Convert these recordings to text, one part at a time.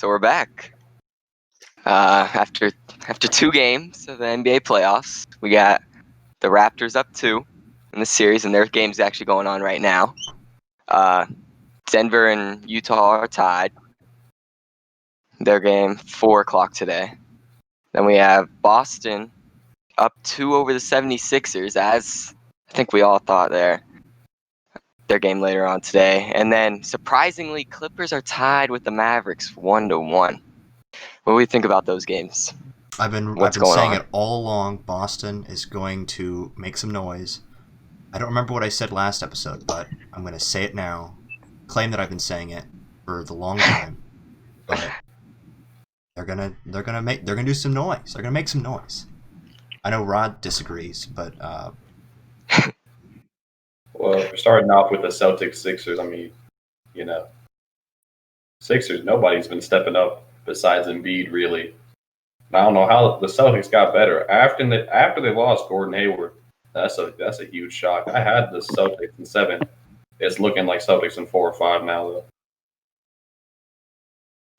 So we're back. After 2 games of the NBA playoffs, we got the Raptors up 2 in the series, and their game's actually going on right now. Denver and Utah are tied. Their game 4 o'clock today. Then we have Boston up 2 over the 76ers, as I think we all thought their game later on today. And then surprisingly, Clippers are tied with the Mavericks 1-1. What do we think about those games? I've been saying it all along. Boston is going to make some noise. I don't remember what I said last episode, but I'm going to say it now. Claim that I've been saying it for the long time, but they're gonna do some noise. They're gonna make some noise. I know Rod disagrees, but well, we're starting off with the Celtics Sixers. I mean, Sixers. Nobody's been stepping up besides Embiid, really. I don't know how the Celtics got better after they lost Gordon Hayward. That's a huge shock. I had the Celtics in 7. It's looking like Celtics in 4 or 5 now, though.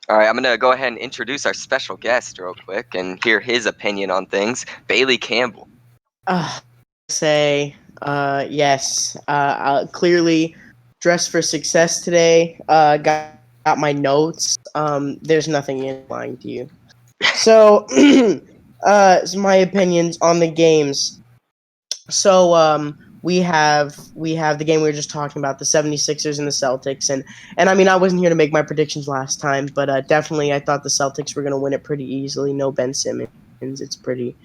All right, I'm going to go ahead and introduce our special guest real quick and hear his opinion on things. Bailey Campbell. Yes. Clearly dressed for success today. Got my notes. There's nothing in lying to you. So, my opinions on the games. So, we have the game we were just talking about, the 76ers and the Celtics. And I mean, I wasn't here to make my predictions last time, but definitely I thought the Celtics were going to win it pretty easily. No Ben Simmons. It's pretty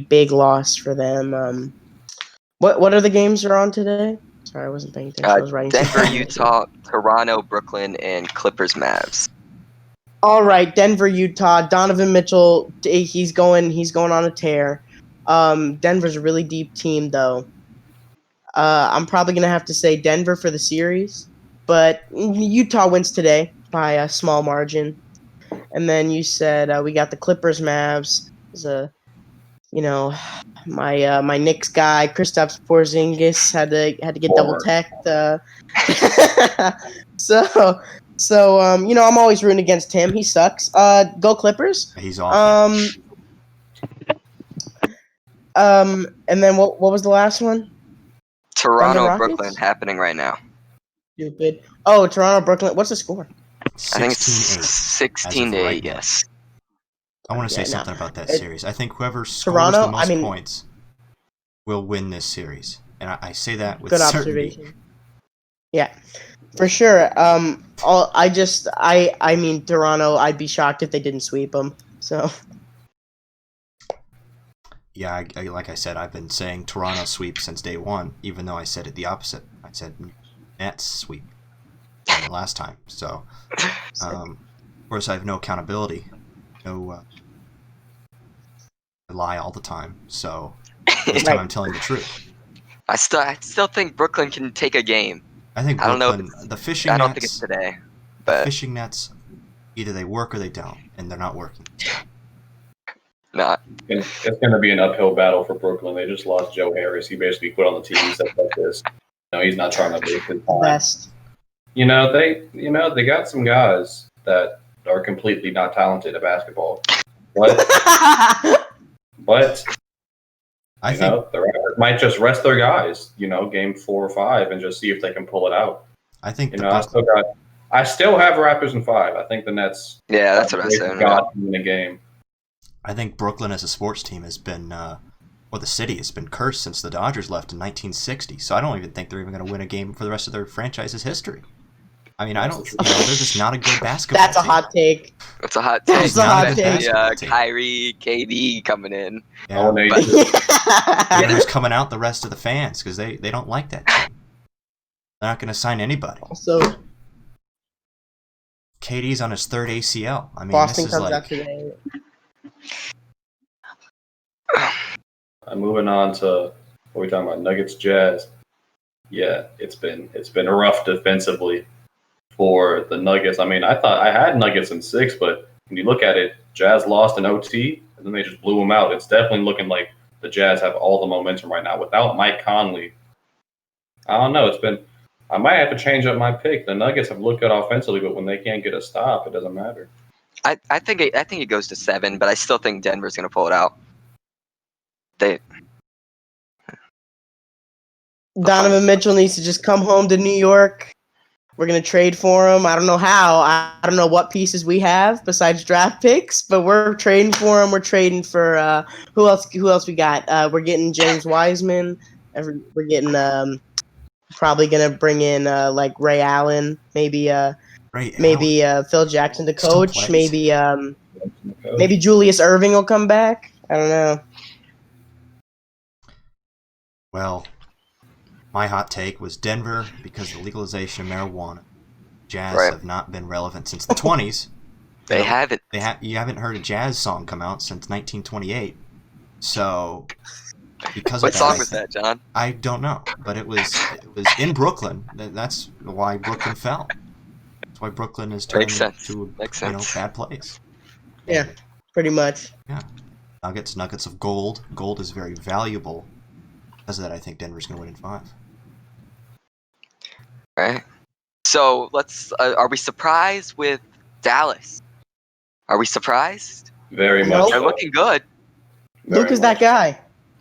big loss for them. What are the games that are on today? Sorry, I wasn't paying attention. I was writing Denver, Utah, Toronto, Brooklyn, and Clippers, Mavs. All right, Denver, Utah. Donovan Mitchell, he's going on a tear. Denver's a really deep team, though. I'm probably going to have to say Denver for the series, but Utah wins today by a small margin. And then you said we got the Clippers, Mavs. My Knicks guy, Kristaps Porzingis, had to get double teched. So I'm always rooting against him. He sucks. Go Clippers. He's awful. And then what was the last one? Toronto, Brooklyn, happening right now. Stupid. Oh, Toronto, Brooklyn. What's the score? I think it's 16-8. Yes. I want to say something about that series. I think whoever scores the most points will win this series, and I say that with good certainty. Observation. Yeah, for sure. I mean, Toronto. I'd be shocked if they didn't sweep them. So. Yeah, like I said, I've been saying Toronto sweep since day one, even though I said it the opposite. I said Nets sweep last time. So, of course, I have no accountability. I lie all the time. So this time I'm telling the truth. I still think Brooklyn can take a game. I think Brooklyn, I don't know the fishing nets. I don't think it's today. But the fishing nets, either they work or they don't, and they're not working. Not. It's going to be an uphill battle for Brooklyn. They just lost Joe Harris. He basically quit on the team and stuff like this. He's not trying to make his time. Best. They got some guys that are completely not talented at basketball. But I think the Raptors might just rest their guys. Game 4 or 5, and just see if they can pull it out. I think I still have Raptors in 5. I think the Nets. Yeah, that's what I said. Got in the game. I think Brooklyn as a sports team has been, the city has been cursed since the Dodgers left in 1960. So I don't even think they're even going to win a game for the rest of their franchise's history. I mean, they're just not a good basketball That's a hot take. That's a hot take. That's a hot take. Kyrie, KD coming in. Yeah, they're just coming out the rest of the fans because they don't like that team. They're not going to sign anybody. Also, KD's on his 3rd ACL. I mean, Boston this is comes out today. Moving on to what are we talking about? Nuggets, Jazz. Yeah, it's been rough defensively for the Nuggets. I mean, I thought I had Nuggets in 6, but when you look at it, Jazz lost in OT, and then they just blew them out. It's definitely looking like the Jazz have all the momentum right now. Without Mike Conley, I don't know. I might have to change up my pick. The Nuggets have looked good offensively, but when they can't get a stop, it doesn't matter. I think it goes to 7, but I still think Denver's gonna pull it out. Donovan Mitchell needs to just come home to New York. We're gonna trade for him. I don't know how. I don't know what pieces we have besides draft picks, but we're trading for him. We're trading for who else? Who else we got? We're getting James Wiseman. We're getting probably gonna bring in like Ray Allen, maybe Phil Jackson, the Still coach. plays. Maybe Julius Irving will come back. I don't know. Well, my hot take was Denver because of the legalization of marijuana. Jazz Right. have not been relevant since the 20s. They haven't. You haven't heard a jazz song come out since 1928. So, because What of that, song was that, John? I don't know, but it was in Brooklyn. That's why Brooklyn fell. That's why Brooklyn is turned Makes sense. to Makes sense. bad place. Yeah, pretty much. Yeah, nuggets of gold. Gold is very valuable. Because of that, I think Denver's going to win in 5. Right. So let's. Are we surprised with Dallas? Are we surprised? Very Nope. much. They're so. looking good. Very Luke is much. that guy.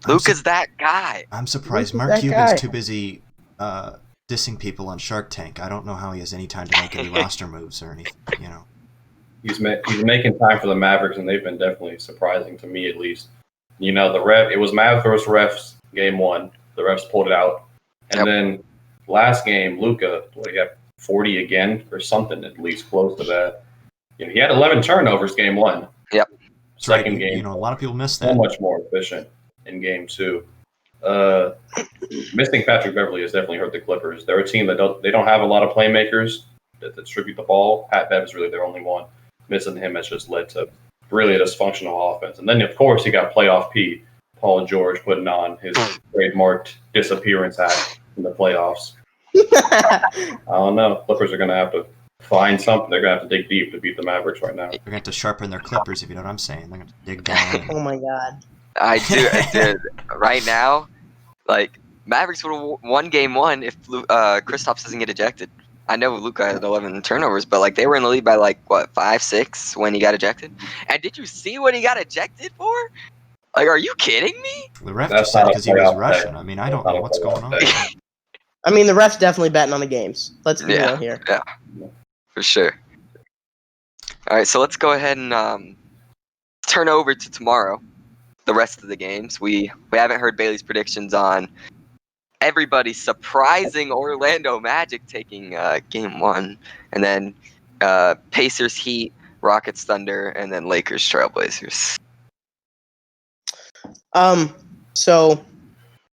Luka's that guy. I'm surprised. Luke is Mark that Cuban's guy. too busy dissing people on Shark Tank. I don't know how he has any time to make any roster moves or anything. He's making time for the Mavericks, and they've been definitely surprising to me, at least. It was Mavs versus refs game 1. The refs pulled it out, and then last game, Luka, he got 40 again or something, at least close to that. He had 11 turnovers game 1. Yep. Second right. game, A lot of people miss so that. much more efficient in game 2. Missing Patrick Beverly has definitely hurt the Clippers. They're a team that don't have a lot of playmakers that distribute the ball. Pat Bev is really their only one. Missing him has just led to really a dysfunctional offense. And then, of course, you got playoff P, Paul George, putting on his trademarked disappearance act in the playoffs. I don't know. Clippers are going to have to find something. They're going to have to dig deep to beat the Mavericks right now. They're going to have to sharpen their clippers, if you know what I'm saying. They're going to dig down. Oh my god. I do. Right now, like Mavericks would have won game 1 if Kristaps doesn't get ejected. I know Luka had 11 turnovers, but like they were in the lead by like 5, 6 when he got ejected. And did you see what he got ejected for? Like, are you kidding me? The ref That's just said not a because he was playoff Russian. day. I mean, I don't know what's going on. I mean, the ref's definitely betting on the games. Let's be real here. Yeah, for sure. All right, so let's go ahead and turn over to tomorrow. The rest of the games. We haven't heard Bailey's predictions on everybody's surprising Orlando Magic taking game 1, and then Pacers Heat, Rockets Thunder, and then Lakers Trailblazers. So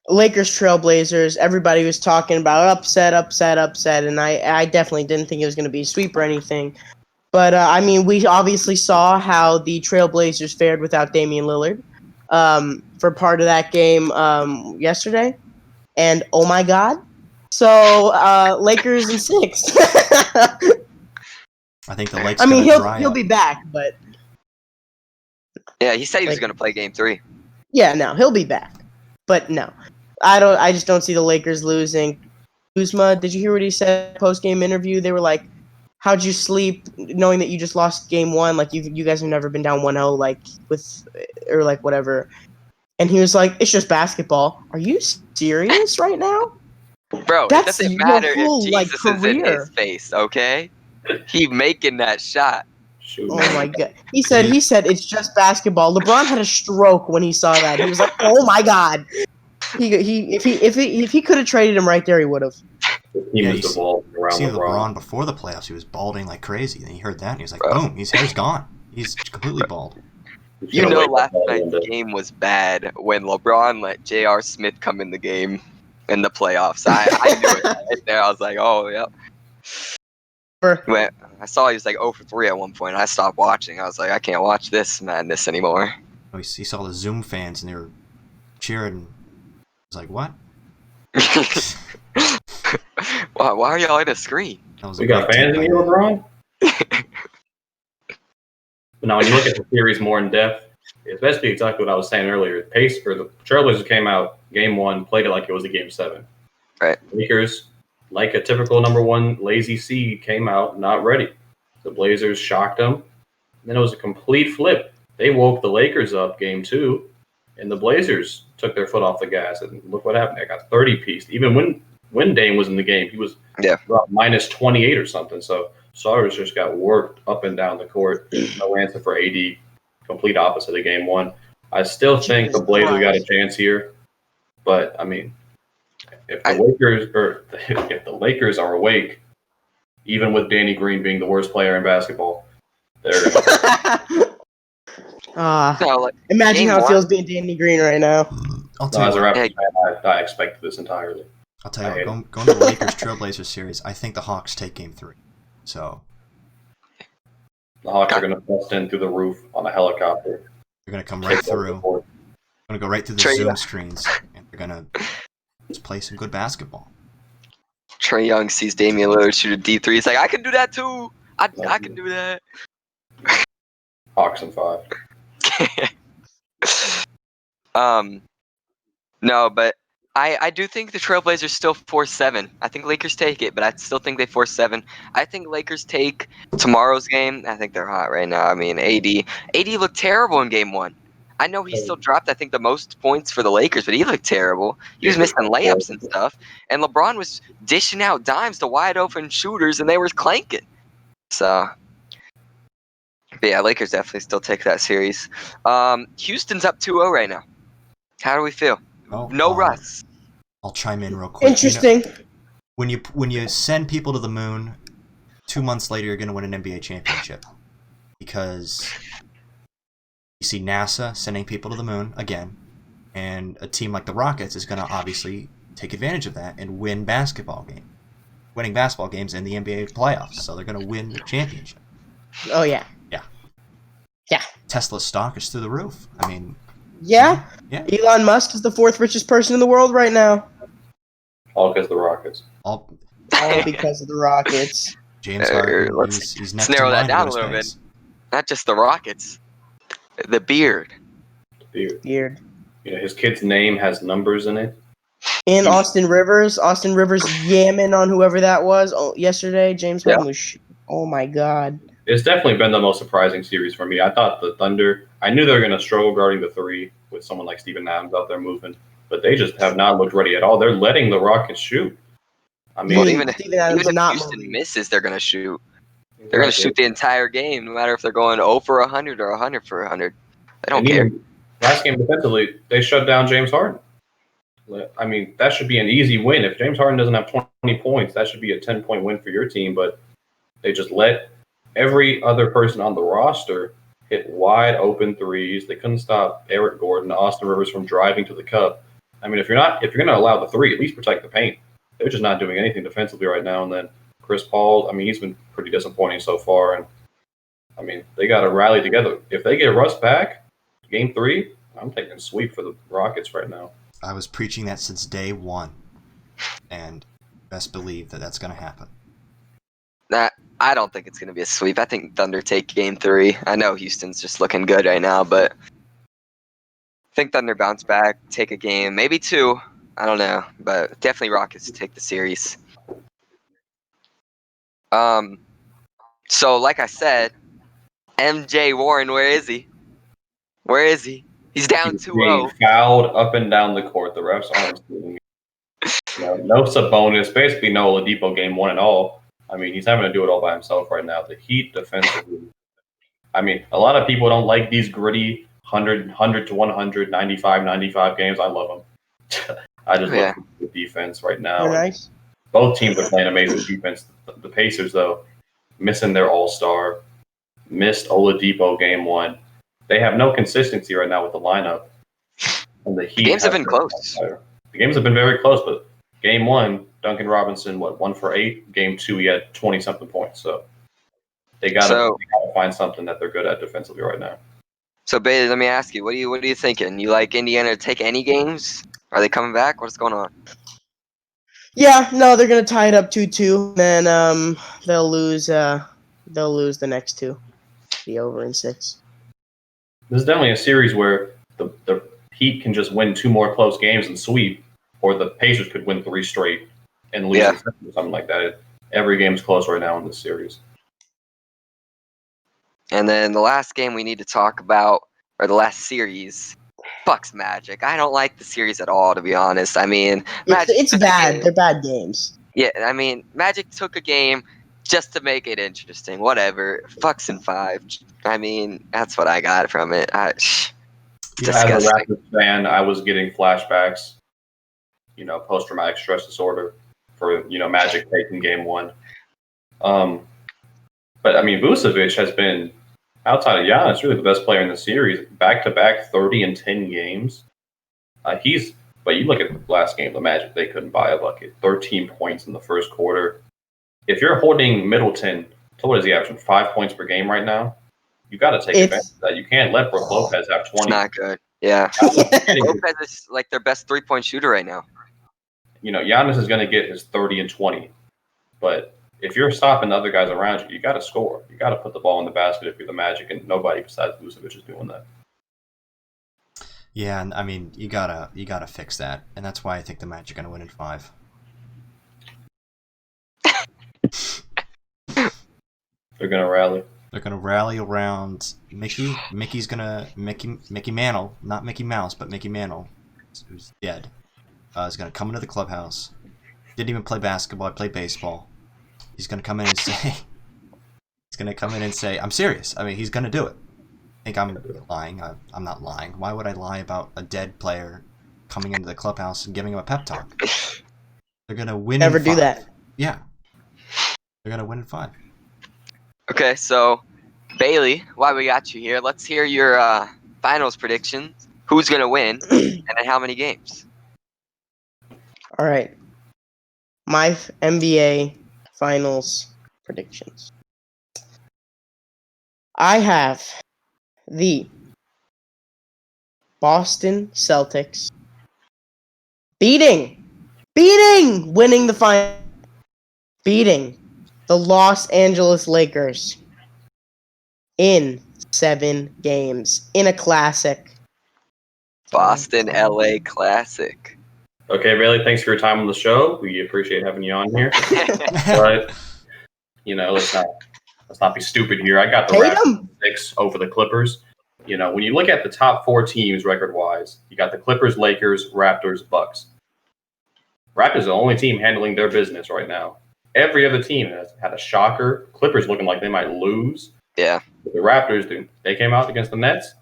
Lakers Trailblazers, everybody was talking about upset, and I definitely didn't think it was going to be a sweep or anything. But I mean, we obviously saw how the Trailblazers fared without Damian Lillard for part of that game yesterday, and oh my god! So Lakers in 6. I think the Lakers. I mean, dry he'll up. be back, but Yeah, he said he was going to play game 3. yeah, no, he'll be back. But no, I just don't see the Lakers losing. Kuzma, did you hear what he said post game interview? They were like, "How'd you sleep knowing that you just lost game 1? Like you guys have never been down 1-0 like with or like whatever." And he was like, "It's just basketball." Are you serious right now? Bro, That's it doesn't your matter whole, if like, Jesus is in career. his face, okay? He making that shot. Shoot, Oh man. my god! He said it's just basketball. LeBron had a stroke when he saw that. He was like, "Oh my god!" If he could have traded him right there, he would have. The team Yeah, is you devolved around See LeBron. LeBron before the playoffs, he was balding like crazy. And he heard that, and he was like, Bro. "Boom, his hair's gone. He's completely bald." You know, last Ball night's window. game was bad when LeBron let J.R. Smith come in the game in the playoffs. I knew it right there. I was like, oh, yep. I saw he was like 0 for 3 at one point. I stopped watching. I was like, I can't watch this madness anymore. He saw the Zoom fans, and they were cheering. I was like, "What?" Why are y'all in a screen? That was We a got great fans take in by here, LeBron? But now, when you look at the series more in depth, it's basically exactly what I was saying earlier. The Trailblazers came out game 1, played it like it was a game 7. Right. Lakers, like a typical number 1 lazy seed, came out not ready. The Blazers shocked them. Then it was a complete flip. They woke the Lakers up game 2, and the Blazers took their foot off the gas. And look what happened. They got 30-pieced. Even when Dame was in the game, he was about minus 28 or something. So Stars just got worked up and down the court. No answer for AD. Complete opposite of game 1. I still think the Blazers got a chance here. But, I mean, if the Lakers are awake, even with Danny Green being the worst player in basketball, they're imagine how it feels being Danny Green right now. I'll tell you what, I expected this entirely. I'll tell you what, going to the Lakers Trailblazers series, I think the Hawks take game 3. So the Hawks are going to bust in through the roof on a helicopter. They're going to come right through. They're going to go right through the Zoom screens, and they're going to just play some good basketball. Trae Young sees Damian Lillard shoot a deep 3. He's like, I can do that too. I can do that. Hawks in 5. No, but I do think the Trailblazers still force 7. I think Lakers take it, but I still think they force 7. I think Lakers take tomorrow's game. I think they're hot right now. I mean, AD looked terrible in game 1. I know he still dropped, I think, the most points for the Lakers, but he looked terrible. He was missing layups and stuff. And LeBron was dishing out dimes to wide open shooters, and they were clanking. So, but yeah, Lakers definitely still take that series. Houston's up 2-0 right now. How do we feel? No Russ. I'll chime in real quick. Interesting. You know, when you send people to the moon, 2 months later you're going to win an NBA championship, because you see NASA sending people to the moon again, and a team like the Rockets is going to obviously take advantage of that and winning basketball games in the NBA playoffs. So they're going to win the championship. Oh yeah. Yeah. Tesla's stock is through the roof. I mean. Yeah. Elon Musk is the 4th richest person in the world right now. All because of the Rockets. All because of the Rockets. James Harden, he's next let's narrow to that down a little bit. Not just the Rockets. The beard. Beard. You know, his kid's name has numbers in it. And Austin Rivers yamming on whoever that was yesterday. James Harden was oh my God. It's definitely been the most surprising series for me. I thought the Thunder, I knew they were going to struggle guarding the 3 with someone like Steven Adams out there moving, but they just have not looked ready at all. They're letting the Rockets shoot. I mean, even if Houston misses, they're going to shoot. They're going to shoot the entire game, no matter if they're going 0 for 100 or 100 for 100. They don't care. Last game defensively, they shut down James Harden. I mean, that should be an easy win. If James Harden doesn't have 20 points, that should be a 10-point win for your team, but they just let every other person on the roster hit wide open threes. They couldn't stop Eric Gordon, Austin Rivers from driving to the cup. I mean, if you're going to allow the 3, at least protect the paint. They're just not doing anything defensively right now. And then Chris Paul, I mean, he's been pretty disappointing so far. And I mean, they got to rally together. If they get Russ back, game 3, I'm taking a sweep for the Rockets right now. I was preaching that since day 1, and best believe that that's going to happen. I don't think it's going to be a sweep. I think Thunder take game 3. I know Houston's just looking good right now, but I think Thunder bounce back, take a game, maybe 2. I don't know, but definitely Rockets take the series. So like I said, MJ Warren, where is he? He's down 2-0. Fouled up and down the court. The refs aren't seeing it. No Sabonis, basically no Oladipo game 1 at all. I mean, he's having to do it all by himself right now. The Heat defensively. I mean, a lot of people don't like these gritty 100 to 100, 95 games. I love them. I just love the defense right now. Nice. Both teams are playing amazing defense. The Pacers, though, missing their all-star, missed Oladipo game 1. They have no consistency right now with the lineup. And the Heat games have been close. The games have been very close, but game 1, Duncan Robinson, 1 for 8. Game 2, he had 20-something points. So they got to find something that they're good at defensively right now. So, Bailey, let me ask you, what are you thinking? You like Indiana to take any games? Are they coming back? What's going on? Yeah, no, they're gonna tie it up 2-2. Then they'll lose the next 2. Be over in 6. This is definitely a series where the Heat can just win 2 more close games and sweep, or the Pacers could win 3 straight and lose or something like that. Every game's close right now in this series. And then the last game we need to talk about, or the last series, Bucks Magic. I don't like the series at all, to be honest. I mean, Magic It's took a bad. game. They're bad games. Yeah, I mean, Magic took a game just to make it interesting. Whatever. Bucks in 5. I mean, that's what I got from it. As a Disgusting. Raptors fan, I was getting flashbacks, post-traumatic stress disorder for, Magic taking game 1. But, I mean, Vucevic has been, outside of Giannis, really the best player in the series. Back-to-back 30 and 10 games. But you look at the last game, the Magic, they couldn't buy a bucket. 13 points in the first quarter. If you're holding Middleton, so what is he averaging? 5 points per game right now? You got to take advantage of that. You can't let Brook Lopez have 20. It's not good. Yeah. Lopez is like their best 3-point shooter right now. Giannis is going to get his 30 and 20. But if you're stopping the other guys around you, you got to score. You got to put the ball in the basket if you're the Magic, and nobody besides Vucevic is doing that. Yeah, and I mean, you gotta fix that, and that's why I think the Magic are gonna win in 5. They're gonna rally. They're gonna rally around Mickey. Mickey Mantle, not Mickey Mouse, but Mickey Mantle, who's dead. Is gonna come into the clubhouse. Didn't even play basketball. I played baseball. He's gonna come in and say, I'm serious. I mean, he's gonna do it. I think I'm lying. I'm not lying. Why would I lie about a dead player coming into the clubhouse and giving him a pep talk? They're gonna win. Never in 5. do that. Yeah, they're gonna win in 5. Okay, so Bailey, why we got you here? Let's hear your finals predictions. Who's gonna win, and in how many games? All right. My NBA finals predictions. I have the Boston Celtics winning the final, beating the Los Angeles Lakers in 7 games in a classic. Boston LA Classic. Okay, Bailey, thanks for your time on the show. We appreciate having you on here. But let's not be stupid here. I got the Raptors 6 over the Clippers. When you look at the top 4 teams record-wise, you got the Clippers, Lakers, Raptors, Bucks. Raptors are the only team handling their business right now. Every other team has had a shocker. Clippers looking like they might lose. Yeah. But the Raptors, dude, they came out against the Nets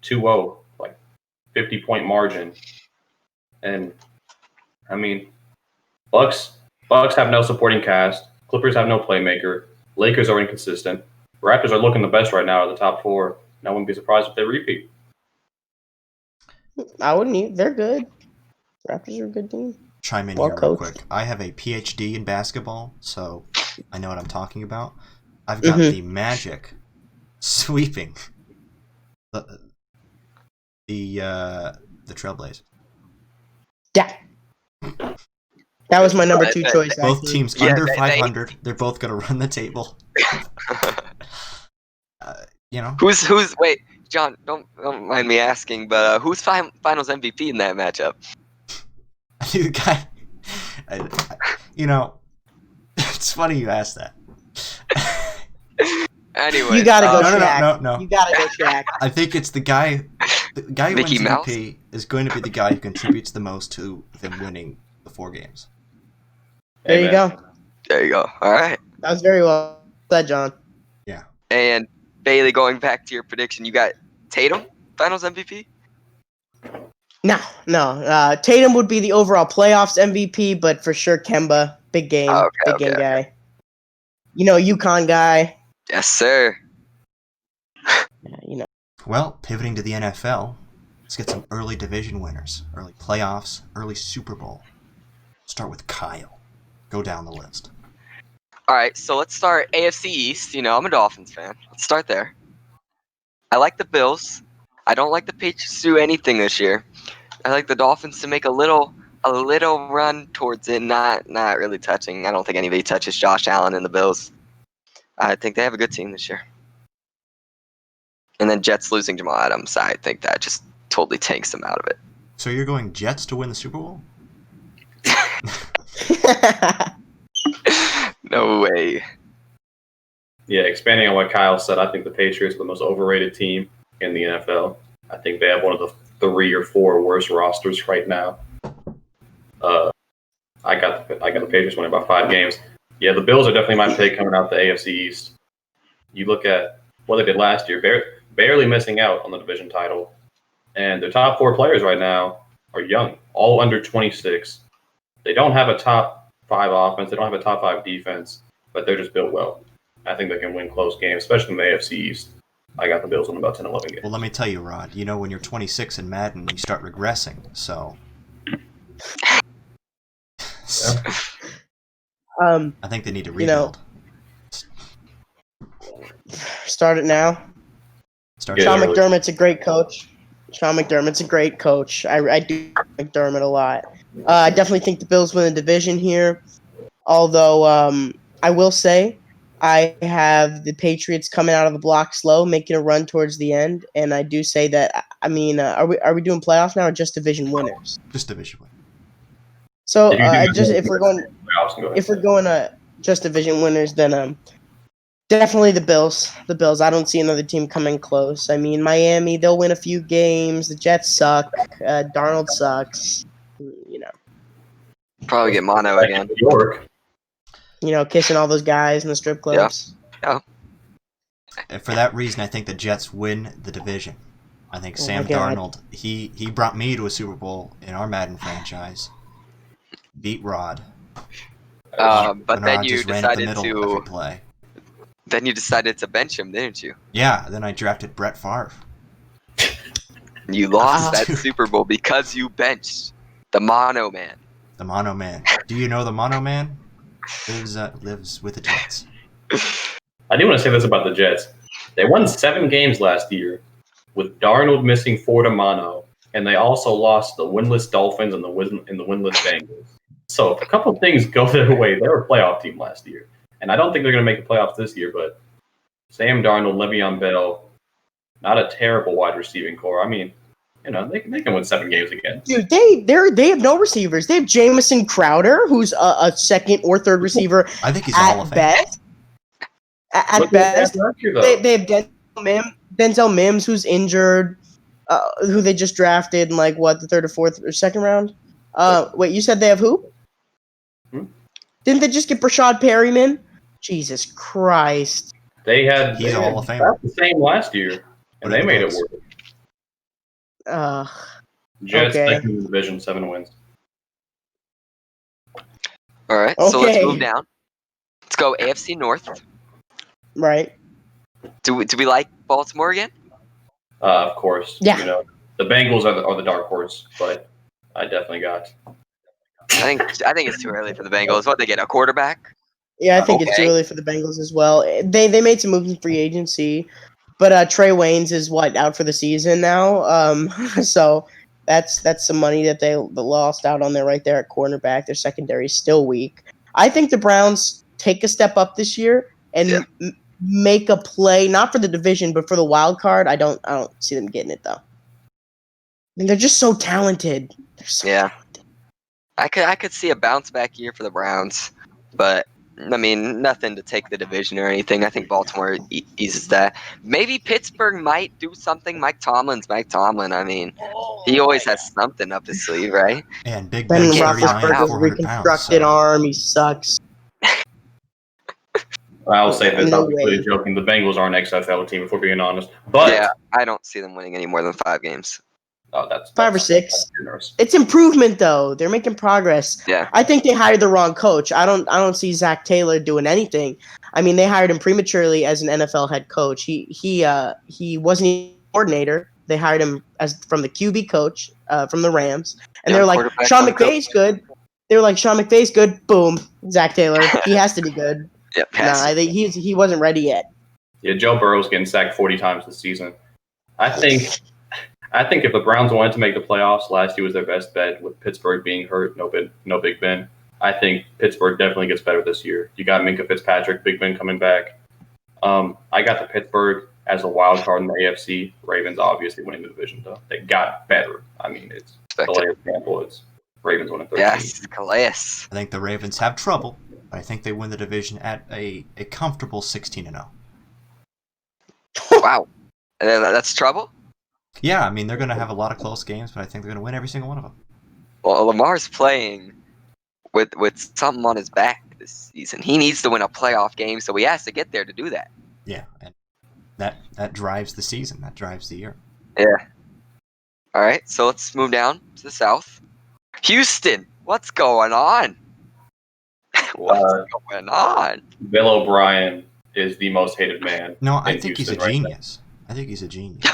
2-0, like 50-point margin. And, I mean, Bucks have no supporting cast. Clippers have no playmaker. Lakers are inconsistent. Raptors are looking the best right now at the top 4. And I wouldn't be surprised if they repeat. I wouldn't either. They're good. Raptors are a good team. Chime in here real quick. I have a PhD in basketball, so I know what I'm talking about. I've got the Magic sweeping the Trailblazers. Yeah. That was my number 2 choice. Both teams under 500. They're both going to run the table. Who's wait, John, don't mind me asking, but who's finals MVP in that matchup? The guy, it's funny you asked that. Anyway, you gotta go Shaq. No. You gotta go Shaq. I think it's the guy who Mickey wins Mouse? MVP is going to be the guy who contributes the most to them winning the 4 games. There you go. There you go. All right. That was very well said, John. Yeah. And Bailey, going back to your prediction, you got Tatum finals MVP? No. Tatum would be the overall playoffs MVP, but for sure Kemba, big game, game guy. UConn guy. Yes, sir. Well, pivoting to the NFL, let's get some early division winners, early playoffs, early Super Bowl. Start with Kyle. Go down the list. All right, so let's start AFC East. I'm a Dolphins fan. Let's start there. I like the Bills. I don't like the Patriots to do anything this year. I like the Dolphins to make a little run towards it, not really touching. I don't think anybody touches Josh Allen and the Bills. I think they have a good team this year. And then Jets losing Jamal Adams, I think that just totally takes them out of it. So you're going Jets to win the Super Bowl? No way. expanding on what Kyle said, I think the Patriots are the most overrated team in the NFL. I think they have one of the 3 or 4 worst rosters right now. I got the Patriots winning by 5 games. Yeah, the Bills are definitely my pick coming out the AFC East. You look at what they did last year, barely missing out on the division title. And their top 4 players right now are young, all under 26. They don't have a top 5 offense. They don't have a top 5 defense, but they're just built well. I think they can win close games, especially in the AFC East. I got the Bills in about 10, 11 games. Well, let me tell you, Rod, when you're 26 in Madden, you start regressing, so... I think they need to rebuild. Start it now. Sean McDermott's a great coach. I do like McDermott a lot. I definitely think the Bills win the division here. Although I will say I have the Patriots coming out of the block slow, making a run towards the end, and I do say that. I mean, are we doing playoffs now or just division winners? Just division winners. So if we're going just division winners, then definitely the Bills. The Bills. I don't see another team coming close. I mean, Miami, they'll win a few games. The Jets suck. Darnold sucks. Probably get mono again. New York. Kissing all those guys in the strip clubs. Yeah. And for that reason, I think the Jets win the division. I think Sam Darnold, he brought me to a Super Bowl in our Madden franchise. Beat Rod. But then you decided to play. Then you decided to bench him, didn't you? Yeah, then I drafted Brett Favre. You lost that Super Bowl because you benched the Mono Man. The Mono Man. Do you know the Mono Man? Lives with the Jets. I do want to say this about the Jets. They won 7 games last year with Darnold missing 4 to mono, and they also lost the winless Dolphins and the winless Bengals. So if a couple of things go their way, they were a playoff team last year. And I don't think they're going to make the playoffs this year, but Sam Darnold, Le'Veon Bell, not a terrible wide receiving core. I mean, they can win 7 games again. Dude, they have no receivers. They have Jamison Crowder, who's a second or third receiver. I think he's all of best. At best, they have Denzel Mims, who's injured, who they just drafted in the 3rd or 4th or 2nd round. Wait, you said they have who? Didn't they just get Brashad Perryman? Jesus Christ! He's all of fame. The same last year, and they made it work. Jets second in the division, 7 wins. All right, so let's move down. Let's go AFC North. Right. Do we like Baltimore again? Of course. Yeah. The Bengals are the dark horse, but I definitely got. I think it's too early for the Bengals. What, they get a quarterback? Yeah, I think it's too early for the Bengals as well. They made some moves in free agency, but Trey Waynes is out for the season now. So that's some money that they lost out on there right there at cornerback. Their secondary is still weak. I think the Browns take a step up this year and make a play, not for the division, but for the wild card. I don't see them getting it though. I mean, they're just so talented. They're so talented. I could see a bounce back year for the Browns, but I mean, nothing to take the division or anything. I think Baltimore eases that. Maybe Pittsburgh might do something. Mike Tomlin. I mean, he always has something up his sleeve, right? And Big Ben Ben's 39, reconstructed arm. He sucks. I'll say this. I'm completely joking. The Bengals are an XFL team, if we're being honest. But yeah, I don't see them winning any more than 5 games. Oh, that's 5 or 6. It's improvement though. They're making progress. Yeah. I think they hired the wrong coach. I don't see Zach Taylor doing anything. I mean, they hired him prematurely as an NFL head coach. He wasn't a coordinator. They hired him from the QB coach from the Rams, and they're like, Sean McVay's good. They were like, Sean McVay's good. Boom, Zach Taylor. He has to be good. Yep. I think he wasn't ready yet. Yeah, Joe Burrow's getting sacked 40 times this season. I think if the Browns wanted to make the playoffs, last year was their best bet with Pittsburgh being hurt, no Big Ben. I think Pittsburgh definitely gets better this year. You got Minka Fitzpatrick, Big Ben coming back. I got the Pittsburgh as a wild card in the AFC. Ravens obviously winning the division, though. They got better. I mean, it's Calais Campbell. It's Ravens winning 13. Yes, Calais. I think the Ravens have trouble, but I think they win the division at a comfortable 16-0. Wow, that's trouble. Yeah, I mean they're going to have a lot of close games, but I think they're going to win every single one of them. Well, Lamar's playing with something on his back this season. He needs to win a playoff game, so he has to get there to do that. Yeah, and that drives the season. That drives the year. Yeah. All right, so let's move down to the South. Houston, what's going on? What's going on? Bill O'Brien is the most hated man. No, I in think Houston he's a right genius. I think he's a genius.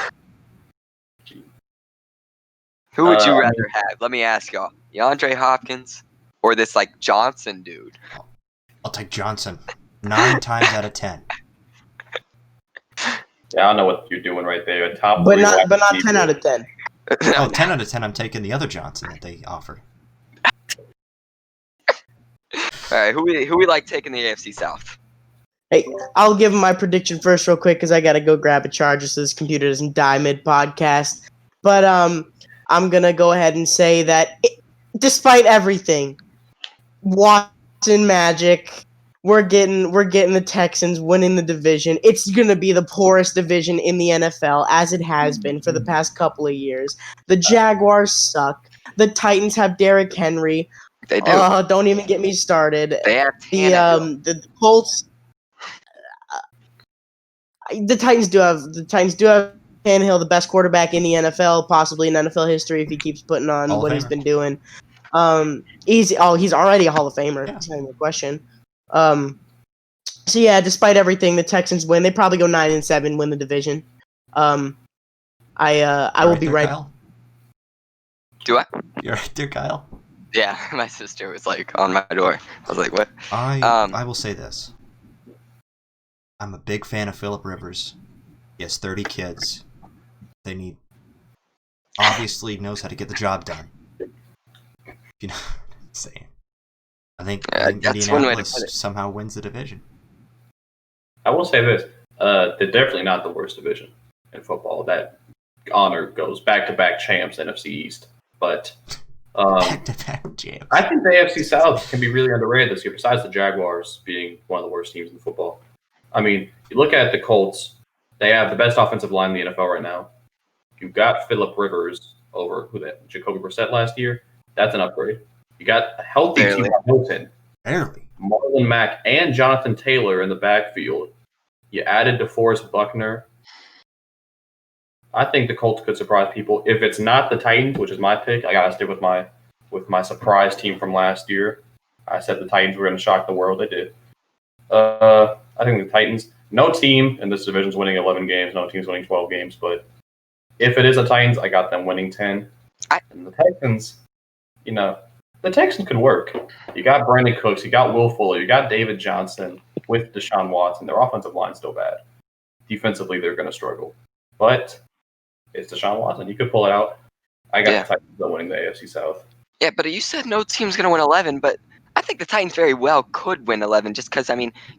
Who would you I rather have? Let me ask y'all. DeAndre Hopkins or this like Johnson dude? I'll take Johnson 9 times out of 10. Yeah, I don't know what you're doing right there. Top But three not wide 10 receivers. out of 10. Oh, 10 out of 10, I'm taking the other Johnson that they offer. All right, who we like taking the AFC South? Hey, I'll give my prediction first real quick because I got to go grab a charger so this computer doesn't die mid-podcast. But I'm going to go ahead and say that despite everything, Watson Magic, we're getting the Texans winning the division. It's going to be the poorest division in the NFL, as it has been for the past couple of years. The Jaguars suck. The Titans have Derrick Henry. They do. Don't even get me started. They have Tannehill. The Colts. The Titans do have Tannehill, the best quarterback in the NFL, possibly in NFL history if he keeps putting on Hall of what he's Famer. been doing. He's already a Hall of Famer. Yeah. It's not even a question. So yeah, despite everything, the Texans win. They probably go 9-7, win the division. I will be there, right. Kyle? Do I? You're right there, Kyle. Yeah, my sister was like on my door. I was like, what? I will say this. I'm a big fan of Phillip Rivers. He has 30 kids. Obviously knows how to get the job done. You know what I'm saying? I think that's one way to Indianapolis put it. somehow wins the division. I will say this: they're definitely not the worst division in football. That honor goes back-to-back champs, NFC East. But Back-to-back champs. I think the AFC South can be really underrated this year. Besides the Jaguars being one of the worst teams in football, I mean, you look at the Colts; they have the best offensive line in the NFL right now. You've got Phillip Rivers over Jacoby Brissett last year. That's an upgrade. You got a healthy Barely. T.Y. Hilton, Barely. Marlon Mack, and Jonathan Taylor in the backfield. You added DeForest Buckner. I think the Colts could surprise people. If it's not the Titans, which is my pick, I gotta stick with my surprise team from last year. I said the Titans were going to shock the world. They did. I think the Titans. No team in this division is winning 11 games. No team's winning 12 games. But if it is the Titans, I got them winning 10. And the Texans, the Texans could work. You got Brandon Cooks. You got Will Fuller. You got David Johnson with Deshaun Watson. Their offensive line's still bad. Defensively, they're going to struggle. But it's Deshaun Watson. You could pull it out. I got the Titans winning the AFC South. Yeah, but you said no team's going to win 11, but I think the Titans very well could win 11 just because,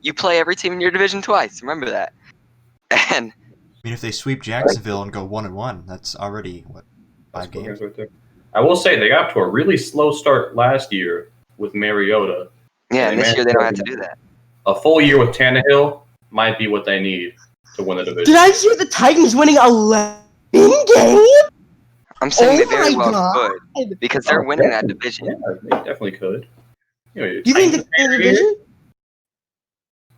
you play every team in your division twice. Remember that. And I mean, if they sweep Jacksonville and go 1-1, that's already, 5 games? Right there. I will say they got to a really slow start last year with Mariota. yeah, and this year they don't have to do that. A full year with Tannehill might be what they need to win the division. Did I hear the Titans winning 11 games? I'm saying they Oh very my well God. could because they're winning that division. Yeah, they definitely could. Do you think the division?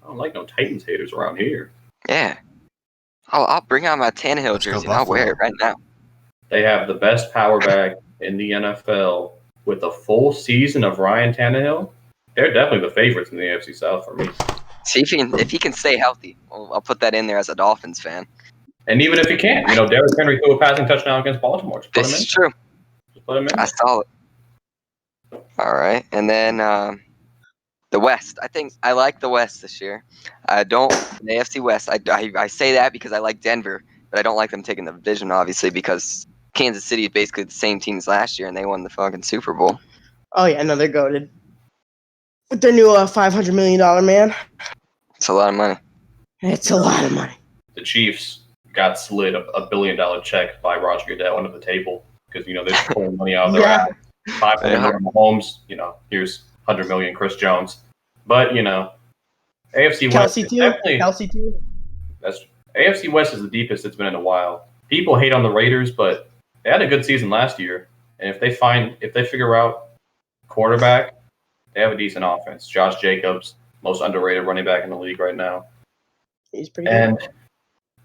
I don't like no Titans haters around here. Yeah. I'll bring out my Tannehill Let's go jersey and I'll wear it right now. They have the best power back in the NFL with a full season of Ryan Tannehill. They're definitely the favorites in the AFC South for me. See if he can stay healthy. I'll put that in there as a Dolphins fan. And even if he can't, Derrick Henry threw a passing touchdown against Baltimore. Just put him in. This is true. Just put him in. I saw it. All right, and then the West. I think I like the West this year. I don't the AFC West. I say that because I like Denver, but I don't like them taking the division, obviously, because Kansas City is basically the same team as last year, and they won the fucking Super Bowl. Oh yeah, no, they're goated. With their new $500 million man. It's a lot of money. It's a lot of money. The Chiefs got slid a $1 billion check by Roger Goodell under the table because they're just pulling money out of their ass. $500 million Mahomes, here's $100 million Chris Jones. But AFC West Kelsey too. definitely Kelsey too. that's AFC West is the deepest it's been in a while. People hate on the Raiders, but they had a good season last year. And if they figure out quarterback, they have a decent offense. Josh Jacobs, most underrated running back in the league right now. He's pretty good.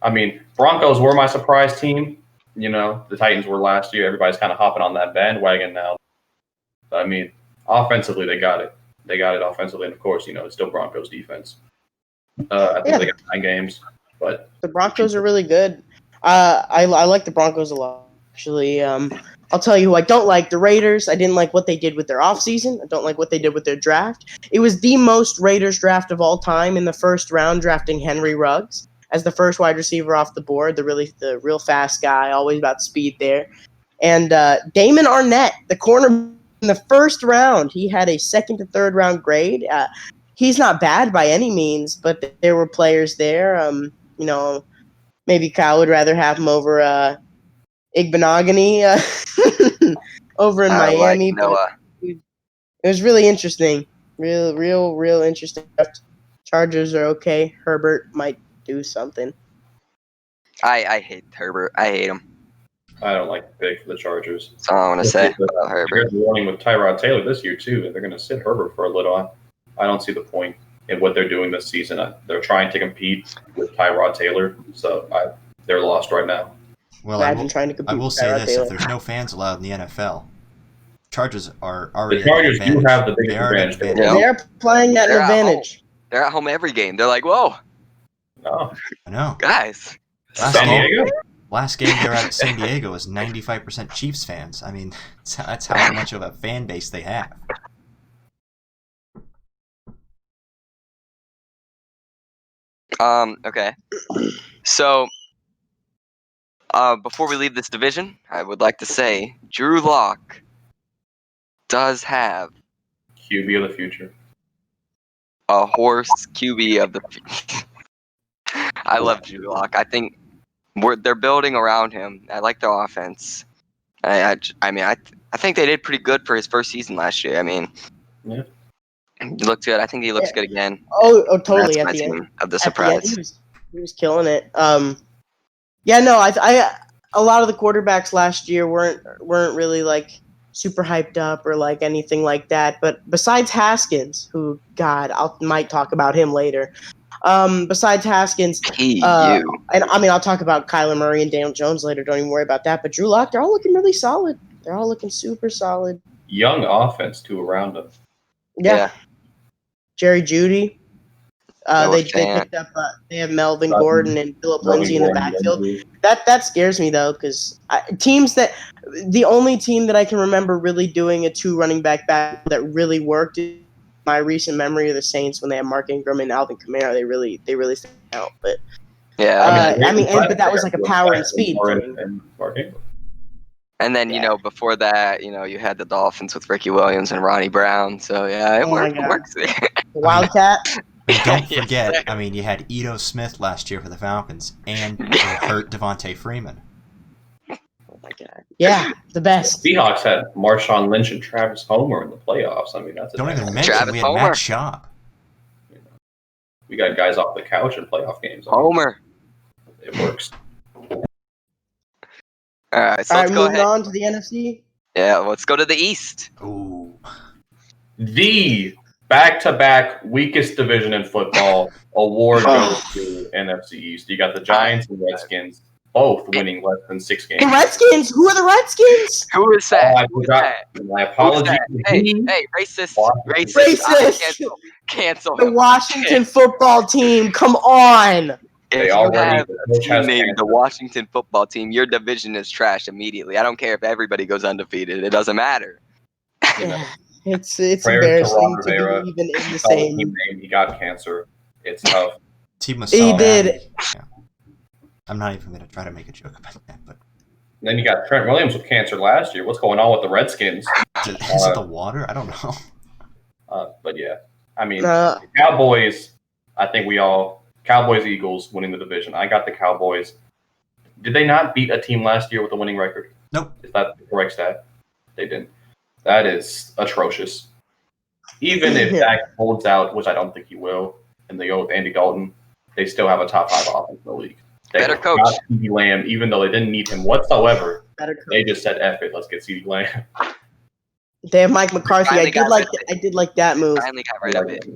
And Broncos were my surprise team. The Titans were last year. Everybody's kind of hopping on that bandwagon now. But, offensively, they got it. They got it offensively, and of course, it's still Broncos defense. I think they got 9 games, but the Broncos are really good. I like the Broncos a lot, actually. I'll tell you who I don't like, the Raiders. I didn't like what they did with their offseason. I don't like what they did with their draft. It was the most Raiders draft of all time in the first round, drafting Henry Ruggs as the first wide receiver off the board, the real fast guy, always about speed there. And Damon Arnett, the corner in the first round, he had a second to third round grade. He's not bad by any means, but there were players there. Maybe Kyle would rather have him over Igbenogany over in Miami. Like Noah. But it was really interesting. Real interesting. Chargers are okay. Herbert might do something. I hate Herbert. I hate him. I don't like the pick for the Chargers. That's all I want to say about Herbert. They're running with Tyrod Taylor this year, too, and they're going to sit Herbert for a little. I don't see the point in what they're doing this season. They're trying to compete with Tyrod Taylor, so they're lost right now. Well, I will say this: if there's no fans allowed in the NFL, Chargers are already. The Chargers do have the biggest advantage. Yeah. They're playing at an advantage. They're at home every game. They're like, whoa. No. I know. Guys. Last game they were at San Diego was 95% Chiefs fans. That's how much of a fan base they have. Okay. So, before we leave this division, I would like to say Drew Lock does have QB of the future. A horse QB of the future. I love Drew Lock. I think they're building around him. I like their offense. I think they did pretty good for his first season last year. Yeah. He looked good. I think he looks good again. Oh, totally. That's At the end of the surprise. He was killing it. I a lot of the quarterbacks last year weren't really like super hyped up or like anything like that. But besides Haskins, who might talk about him later. Besides Haskins, I'll talk about Kyler Murray and Daniel Jones later. Don't even worry about that. But Drew Lock, they're all looking really solid. They're all looking super solid. Young offense too around them. Yeah. Jerry Jeudy. They picked up. They have Melvin Gordon and Phillip Lindsay in the backfield. That scares me though, because the only team that I can remember really doing a 2 running back that really worked. My recent memory of the Saints when they had Mark Ingram and Alvin Kamara, they really stand out. But yeah, but that was like a power and speed thing. And then before that, you had the Dolphins with Ricky Williams and Ronnie Brown. So yeah, it works. Wildcat. Don't forget, you had Ito Smith last year for the Falcons, and they hurt Devontae Freeman. Oh my God! Yeah, the best. The Seahawks had Marshawn Lynch and Travis Homer in the playoffs. That's don't even mention Travis we had Homer. Matt Schaub. We got guys off the couch in playoff games. Homer. It works. All right, so let's go ahead. On to the NFC. Yeah, let's go to the East. Ooh. The back-to-back weakest division in football award goes to NFC East. You got the Giants and Redskins both winning less than 6 games. The Redskins? Who are the Redskins? Who is that? My apologies. Hey, racist. Racist. Cancel. The Washington football team. Come on. If you have a team named the Washington football team, your division is trash immediately. I don't care if everybody goes undefeated. It doesn't matter. It's embarrassing to be even in the same. He got cancer. It's tough. He did. Yeah. I'm not even going to try to make a joke about that. But then you got Trent Williams with cancer last year. What's going on with the Redskins? Is it the water? I don't know. But yeah, the Cowboys. I think Cowboys Eagles winning the division. I got the Cowboys. Did they not beat a team last year with a winning record? Nope. Is that the correct stat? They didn't. That is atrocious. Even if Dak holds out, which I don't think he will, and they go with Andy Dalton, they still have a top 5 offense in the league. They Better got coach. CeeDee Lamb, even though they didn't need him whatsoever. Better coach. They just said, "F it, let's get CeeDee Lamb." They have Mike McCarthy. I Finally got rid of it. did like that move. Finally got rid of it.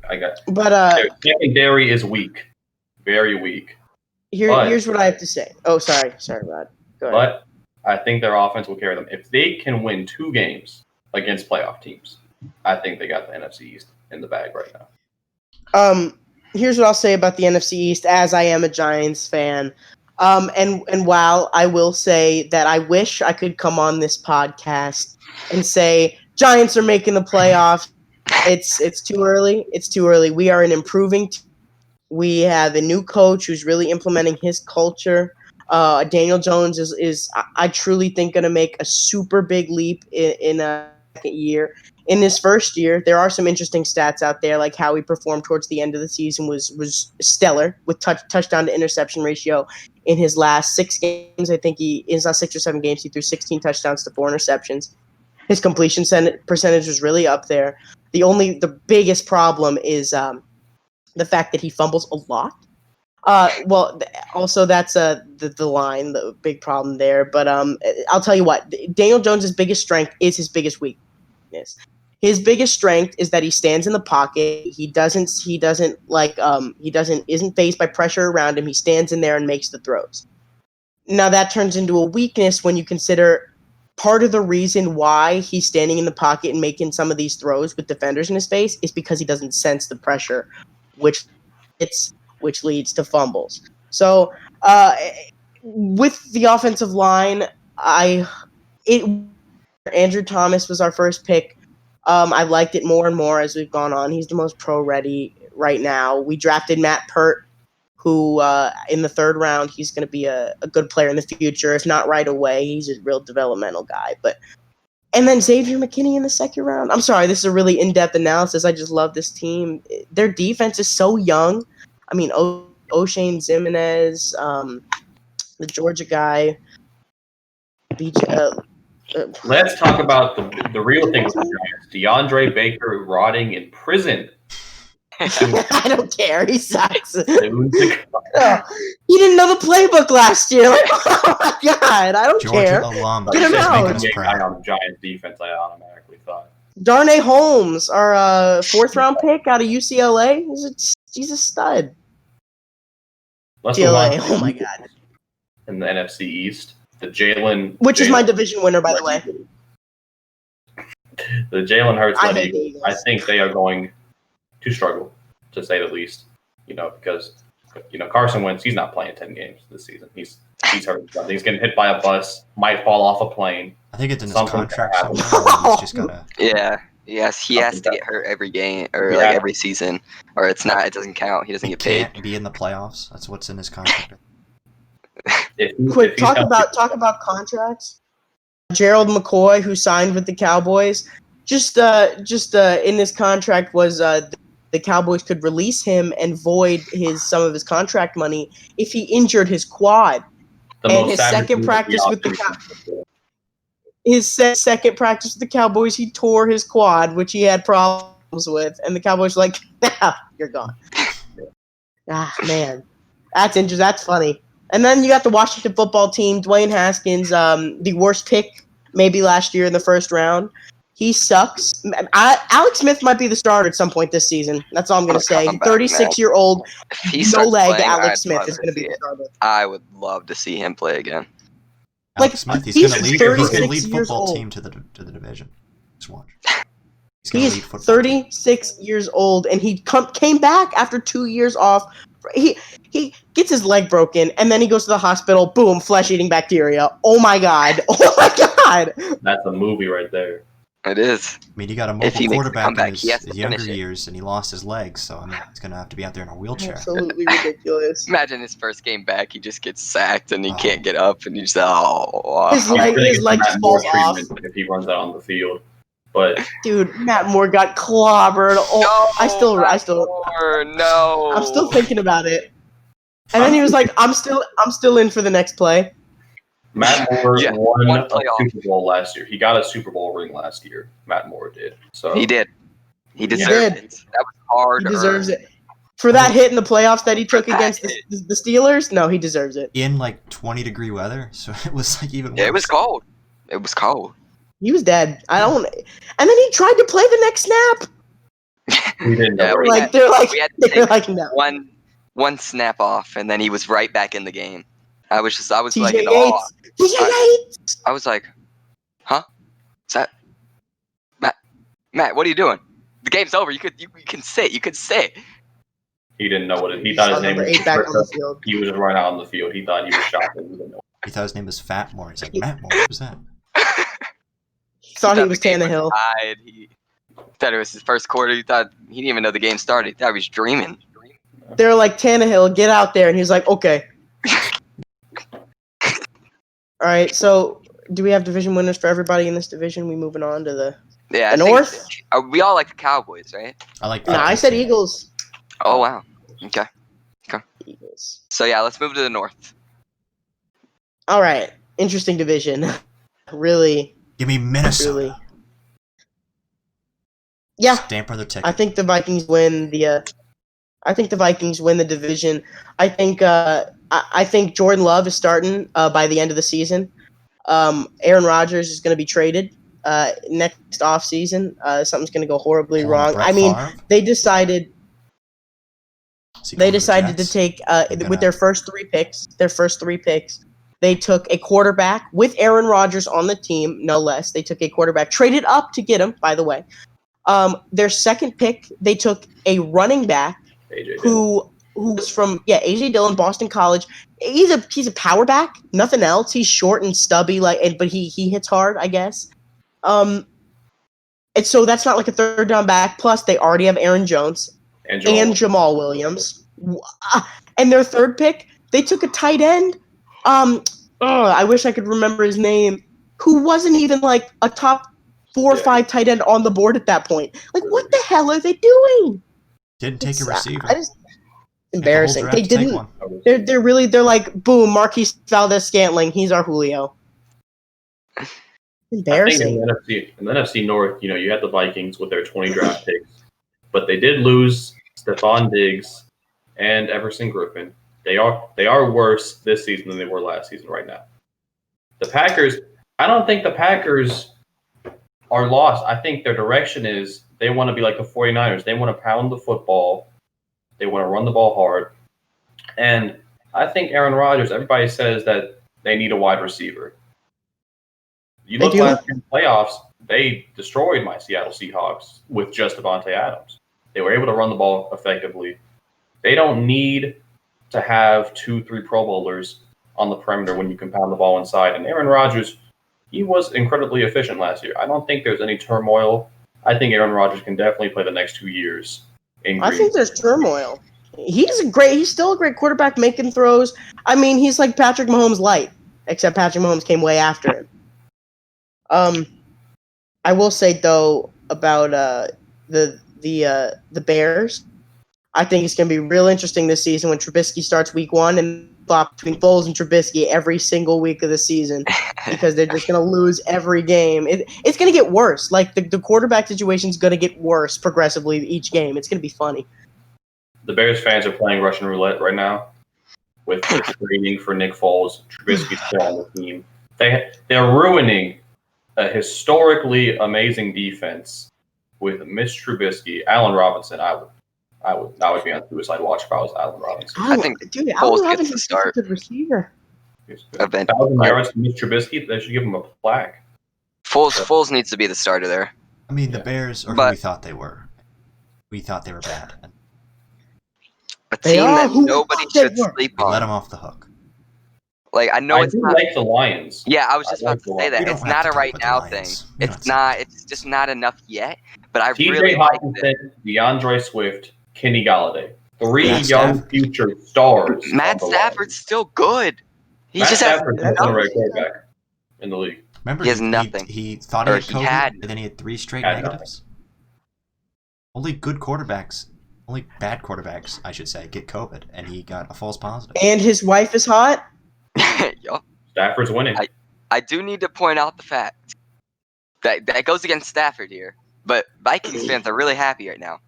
I got But their secondary is weak, very weak. here's what I have to say. Oh, sorry, Rod. Go ahead. But I think their offense will carry them. If they can win 2 games against playoff teams, I think they got the NFC East in the bag right now. Here's what I'll say about the NFC East, as I am a Giants fan. And while I will say that I wish I could come on this podcast and say Giants are making the playoffs, it's too early. It's too early. We are an improving team. We have a new coach who's really implementing his culture. Daniel Jones is I truly think going to make a super big leap in a second year. In his first year, there are some interesting stats out there, like how he performed towards the end of the season was stellar with touchdown to interception ratio. In his last 6 games, I think in his last 6 or 7 games, he threw 16 touchdowns to 4 interceptions. His completion percentage was really up there. The biggest problem is the fact that he fumbles a lot. Also that's the line, the big problem there. But I'll tell you what, Daniel Jones' biggest strength is his biggest weakness. His biggest strength is that he stands in the pocket. He isn't faced by pressure around him. He stands in there and makes the throws. Now that turns into a weakness when you consider part of the reason why he's standing in the pocket and making some of these throws with defenders in his face is because he doesn't sense the pressure, which leads to fumbles. So with the offensive line, Andrew Thomas was our first pick. I've liked it more and more as we've gone on. He's the most pro-ready right now. We drafted Matt Pert, who in the 3rd round, he's going to be a good player in the future. If not right away, he's a real developmental guy. And then Xavier McKinney in the 2nd round. I'm sorry, this is a really in-depth analysis. I just love this team. Their defense is so young. I mean, O'Shane Ximenez, the Georgia guy, Let's talk about the real thing with the Giants. DeAndre Baker rotting in prison. I don't care. He sucks. He Soon to come. didn't know the playbook last year. Like, oh my god, I don't Georgia care. alum. Get him Just out. making us Big guy proud. on the Giants defense, I automatically thought. Darnay Holmes, our 4th round pick out of UCLA, he's a stud. Let's move UCLA, on oh my god. in the NFC East. The Jalen, Which is my division winner, by the way. The Jalen Hurts. I hate the Eagles. I think they are going to struggle, to say the least. Because Carson Wentz, he's not playing 10 games this season. He's hurt. He's getting hit by a bus, might fall off a plane. I think it's in his Something contract happened. somewhere. He's just gotta. Yeah. Yes, he has to get hurt every game or Yeah. like every season, or it doesn't count. He doesn't He get paid. can't be in the playoffs. That's what's in his contract. Quick, talk about contracts. Gerald McCoy, who signed with the Cowboys, just in this contract was the Cowboys could release him and void some of his contract money if he injured his quad. And his second practice with second practice with the Cowboys, he tore his quad, which he had problems with, and the Cowboys were like, nah, you're gone. Man, that's interesting. That's funny. And then you got the Washington football team, Dwayne Haskins, the worst pick maybe last year in the 1st round. He sucks. Alex Smith might be the starter at some point this season. That's all I'm going to say. 36-year-old, If he no starts leg playing, Alex I'd Smith love is going to be see the it. starter. I would love to see him play again. Alex Smith, he's he's gonna lead. 36 He's gonna lead years football old. team to the division. Just watch. He's gonna He's lead football. 36 years old, and he came back after 2 years off. He gets his leg broken, and then he goes to the hospital. Boom, flesh-eating bacteria. Oh my god! Oh my god! That's a movie right there. It is. I mean, he got a If he mobile makes a quarterback comeback, in he has his to younger finish it. years, and he lost his legs. So I mean, he's gonna have to be out there in a wheelchair. Absolutely ridiculous. Imagine his first game back, he just gets sacked and he Oh. can't get up, and you just His He's leg- gonna his get leg Matt just Moore falls off. treatment if he runs out on the field. But Dude, Matt Moore got clobbered. Oh, I'm still thinking about it. And then he was like, "I'm still in for the next play." Matt Moore Yeah, won one a playoff. Super Bowl last year. He got a Super Bowl ring last year. Matt Moore did. So He did. He did. deserved it. That was hard. He deserves it. For that hit in the playoffs that he took against the Steelers? No, he deserves it. In like 20-degree weather, so it was like even worse. Yeah, it was cold. It was cold. He was dead. I don't. And then he tried to play the next snap. We didn't know where we he had- They're like, we had to they're take like, no. one snap off, and then he was right back in the game. I was like TJ in awe. Yates. TJ Yates. I was like, huh? Is that Matt? What are you doing? The game's over. You can sit. You could sit. He didn't know what he thought his name Number was. 8 back on the field. He was right out on the field. He thought he was shot. He didn't know. He thought his name was Fat Moore. He's like, Matt Moore, who's that? Thought he was the game Tannehill. tied. He thought it was his first quarter. He thought he didn't even know the game started. He thought he was dreaming. They're like, Tannehill, get out there. And he's like, okay. All right, so do we have division winners for everybody in this division? We moving on to the Yeah, The I think- North? we all like the Cowboys, right? I like. No, I said Eagles. Oh wow. Okay. Eagles. So yeah, let's move to the North. All right, interesting division. Really, Give me Minnesota. really. Yeah, Stamp on their ticket. I think the Vikings win the. I think the Vikings win the division. I think. I think Jordan Love is starting by the end of the season. Aaron Rodgers is going to be traded next offseason. Something's going to go horribly wrong. Brett I mean, Favre? they decided. Is he They going to the decided to Jets? take gonna- with their first three picks. They took a quarterback with Aaron Rodgers on the team, no less. They took a quarterback, traded up to get him. By the way, their second pick, they took a running back AJ who was from AJ Dillon, Boston College. He's a power back, nothing else. He's short and stubby, but he hits hard, I guess. And so that's not like a third down back. Plus, they already have Aaron Jones and Jamal Williams. And their third pick, they took a tight end. I wish I could remember his name. Who wasn't even like a top 4 or 5 tight end on the board at that point? Like, what the hell are they doing? Didn't take a receiver. Embarrassing. Take a whole They draft to take didn't. one. They're like, boom, Marquise Valdez-Scantling. He's our Julio. I Embarrassing. think in the NFC North, you had the Vikings with their 20 draft picks, but they did lose Stephon Diggs and Everson Griffin. They are worse this season than they were last season right now. The Packers, I don't think the Packers are lost. I think their direction is they want to be like the 49ers. They want to pound the football. They want to run the ball hard. And I think Aaron Rodgers, everybody says that they need a wide receiver. You look last year in the playoffs, they destroyed my Seattle Seahawks with just Devontae Adams. They were able to run the ball effectively. They don't need to have 2-3 Pro Bowlers on the perimeter when you can pound the ball inside. And Aaron Rodgers, he was incredibly efficient last year. I don't think there's any turmoil. I think Aaron Rodgers can definitely play the next 2 years. I think there's turmoil. He's still a great quarterback making throws. I mean, he's like Patrick Mahomes light, except Patrick Mahomes came way after him. I will say though about the Bears. I think it's going to be real interesting this season when Trubisky starts week 1 and flop between Foles and Trubisky every single week of the season because they're just going to lose every game. It's going to get worse. Like the quarterback situation is going to get worse progressively each game. It's going to be funny. The Bears fans are playing Russian roulette right now with trading for Nick Foles. Trubisky's still on the team. They're ruining a historically amazing defense with Mitch Trubisky, Allen Robinson. I would be on suicide watch if I was Allen Robinson. I think Foles Foles Robinson gets the start. a good receiver. Event. 1,000 yards to Mitch Trubisky. They should give him a plaque. Foles needs to be the starter there. I mean, the Bears are who But- we thought they were. We thought they were bad. And A They team are that who nobody they should were. sleep we let them on. off the hook. Like I know I it's do not. like the Lions. Yeah, I was just I about like to the say that We don't it's have not to a talk right about the now Lions. thing. We don't It's have not. It's just not enough yet. But I TJ really like it. Hawkinson, DeAndre Swift, Kenny Galladay. 3 Matt young Stafford. future stars. Matt on the Stafford's still good. He Matt just has Stafford's the best red quarterback in the league. Remember, He has nothing. He thought Or he he had COVID, had- and then he had 3 straight Had negatives. Only good quarterbacks, only bad quarterbacks, I should say, get COVID, and he got a false positive. And his wife is hot. Yup. Stafford's winning. I do need to point out the fact that goes against Stafford here, but Vikings fans are really happy right now.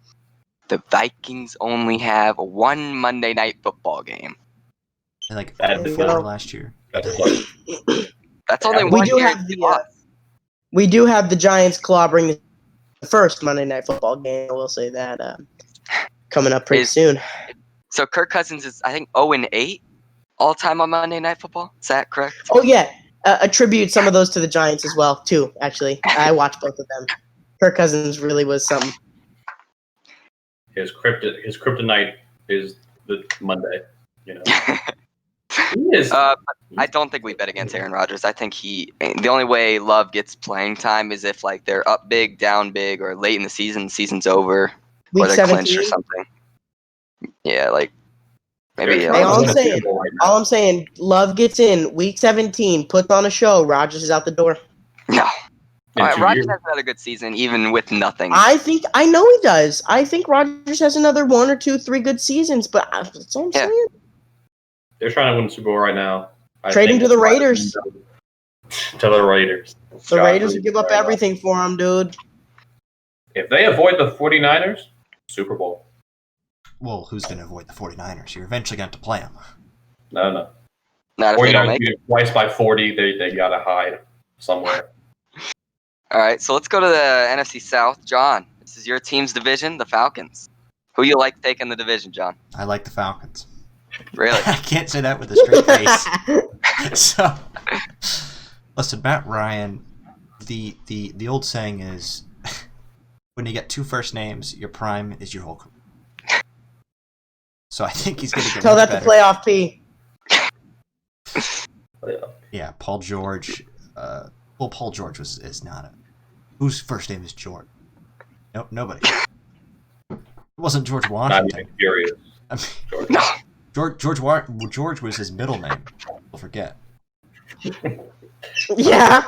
the Vikings only have one Monday Night Football game. Like There you 4 go. last year. That's like, That's only We one do year. have we do have the Giants clobbering the first Monday Night Football game. I will say that coming up pretty soon. So Kirk Cousins is, I think, 0-8 all time on Monday Night Football. Is that correct? Oh yeah, attribute some of those to the Giants as well too. Actually, I watched both of them. Kirk Cousins really was something. his kryptonite is the Monday. You know, he is. I don't think we bet against Aaron Rodgers. I think the only way Love gets playing time is if like they're up big, down big, or late in the season's over, Week or they're clinched 17. or something. Yeah, like maybe. They're Hey, trying to all win I'm a Super saying, Bowl right now. all I'm saying, Love gets in week 17, puts on a show. Rodgers is out the door. No. In 2 Rodgers years. has another good season, even with nothing. I know he does. I think Rodgers has another 1 or 2, 3 good seasons, but that's what I'm Yeah. saying. They're trying to win the Super Bowl right now. Trade him to the Raiders. To the Raiders. The Raiders will give up everything for him, dude. If they avoid the 49ers, Super Bowl. Well, who's going to avoid the 49ers? You're eventually going to have to play them. No. Not if they don't 49ers make beat it. it twice by 40. They got to hide somewhere. All right, so let's go to the NFC South. John, this is your team's division, the Falcons. Who you like taking the division, John? I like the Falcons. Really? I can't say that with a straight face. So, listen, Matt Ryan, the old saying is, when you get 2 first names, your prime is your whole career. So I think he's going to get Tell much that to better. playoff P. Yeah, Paul George. Paul George is not a. Whose first name is George? Nope, nobody. It wasn't George Not Washington. even curious. I mean, George. No. George was his middle name. Don't forget. Yeah.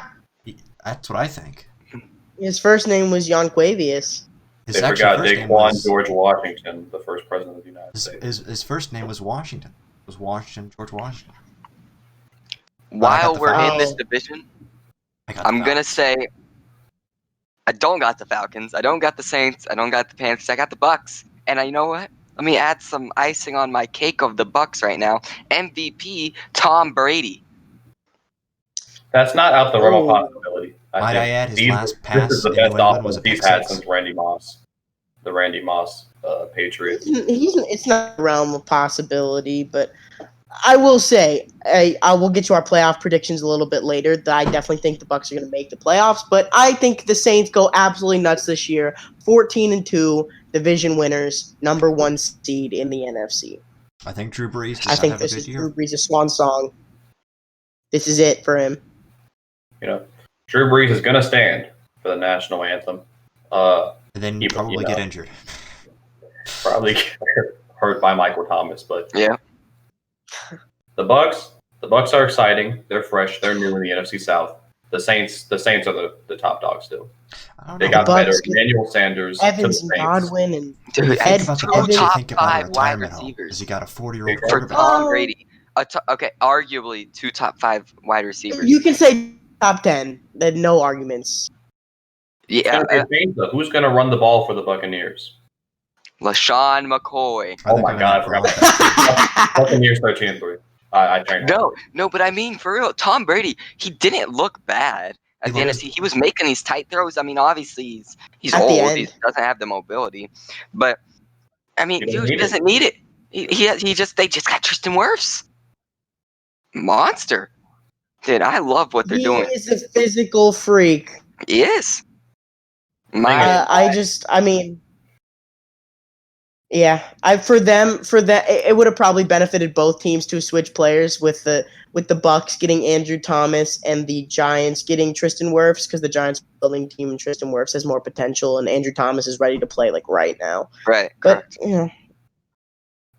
That's what I think. His first name was Yonquavius. His They actual forgot first name Daquan was, George Washington, the first president of the United States. his first name was Washington. It was Washington, George Washington. While the we're in this Falcons. division, I got the I'm going to Falcons. say I don't got the Falcons. I don't got the Saints. I don't got the Panthers. I got the Bucks. And you know what? Let me add some icing on my cake of the Bucks right now. MVP Tom Brady. That's not out the realm of Oh. possibility. Might think I add, his these- last pass This is the in New best England was offense a he's pick had six. since Randy Moss, the Randy Moss Patriots. It's not a realm of possibility, but I will say I will get to our playoff predictions a little bit later. That I definitely think the Bucks are going to make the playoffs, but I think the Saints go absolutely nuts this year. 14-2, division winners, number 1 seed in the NFC. I think Drew Brees I does think not have a this good is year. Drew Brees' swan song. This is it for him. You know, Drew Brees is going to stand for the national anthem. And then He- probably you get know. injured. Probably hurt by Michael Thomas, but Yeah. the Bucks are exciting. They're fresh. They're new in the NFC South. The Saints are the top dogs still. I don't They know. got The better. Bucks- Emmanuel Sanders Evans to and the Saints. Godwin and Dude, Think Ed- about the Evans- Bucks. You top think about a 5 wide retirement home. receivers. Because he got a 40-year-old For quarterback. Tom Oh. Brady. Okay, arguably 2 top 5 wide receivers. you can say top 10. There's no arguments. It's Yeah, gonna be a change, though. Who's going to run the ball for the Buccaneers? LaShawn McCoy. Are Oh they my gonna God, I have forgot Gronk? Buccaneers 13-3. I trained. No, but I mean, for real, Tom Brady, he didn't look bad at the NFC. He was making these tight throws. I mean, obviously, he's At the old. end. He doesn't have the mobility. But, I mean, He doesn't he need doesn't need it. They just got Tristan Wirfs. Monster. Dude, I love what they're He doing. is a physical freak. He is. For that it would have probably benefited both teams to switch players with the Bucks getting Andrew Thomas and the Giants getting Tristan Wirfs, because the Giants building team and Tristan Wirfs has more potential and Andrew Thomas is ready to play like right now. Right, But correct.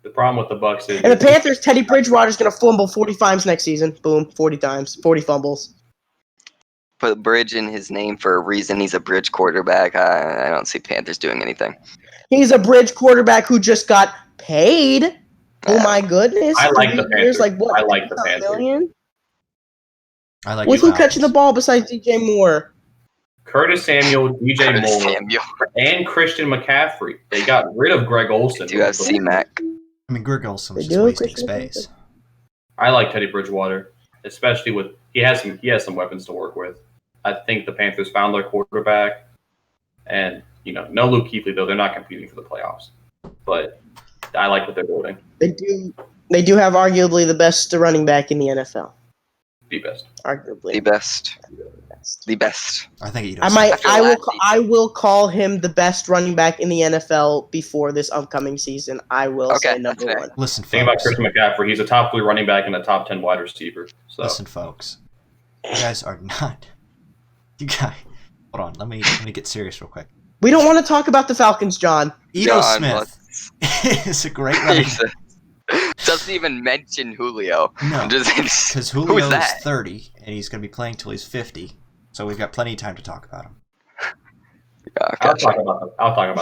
The problem with the Bucks is, And the Panthers, Teddy Bridgewater's gonna fumble 40 times next season. Boom, 40 times, 40 fumbles. Put Bridge in his name for a reason. He's a bridge quarterback. I don't see Panthers doing anything. He's a bridge quarterback who just got paid. Oh my goodness! I like 3 the years, Panthers. like what? I like the 50 Panthers. million? I like With the who catching the Falcons. ball besides DJ Moore? Curtis Samuel, DJ Curtis Moore, Samuel. and Christian McCaffrey. They got rid of Greg Olson. Do you have C-Mac? I mean, Greg Olson was They just do, wasting Christian space. I like Teddy Bridgewater, especially with he has some weapons to work with. I think the Panthers found their quarterback, and no Luke Kuechly though. They're not competing for the playoffs, but I like what they're building. They do have arguably the best running back in the NFL. The best. Arguably The best. The best. I think he I does. might. After I will. last season. I will call him the best running back in the NFL before this upcoming season. I will Okay, say number that's fair. one. Listen, Think about folks. Christian McCaffrey. He's a top 3 running back and a top 10 wide receiver. So Listen, folks. You guys are not. You guys. Hold on. Let me get serious real quick. We don't want to talk about the Falcons, John. Ito John, Smith is a great running back. Doesn't even mention Julio. No, Just- because Who's Julio is that? 30 and he's going to be playing till he's 50. So we've got plenty of time to talk about him. I'll Gotcha. talk about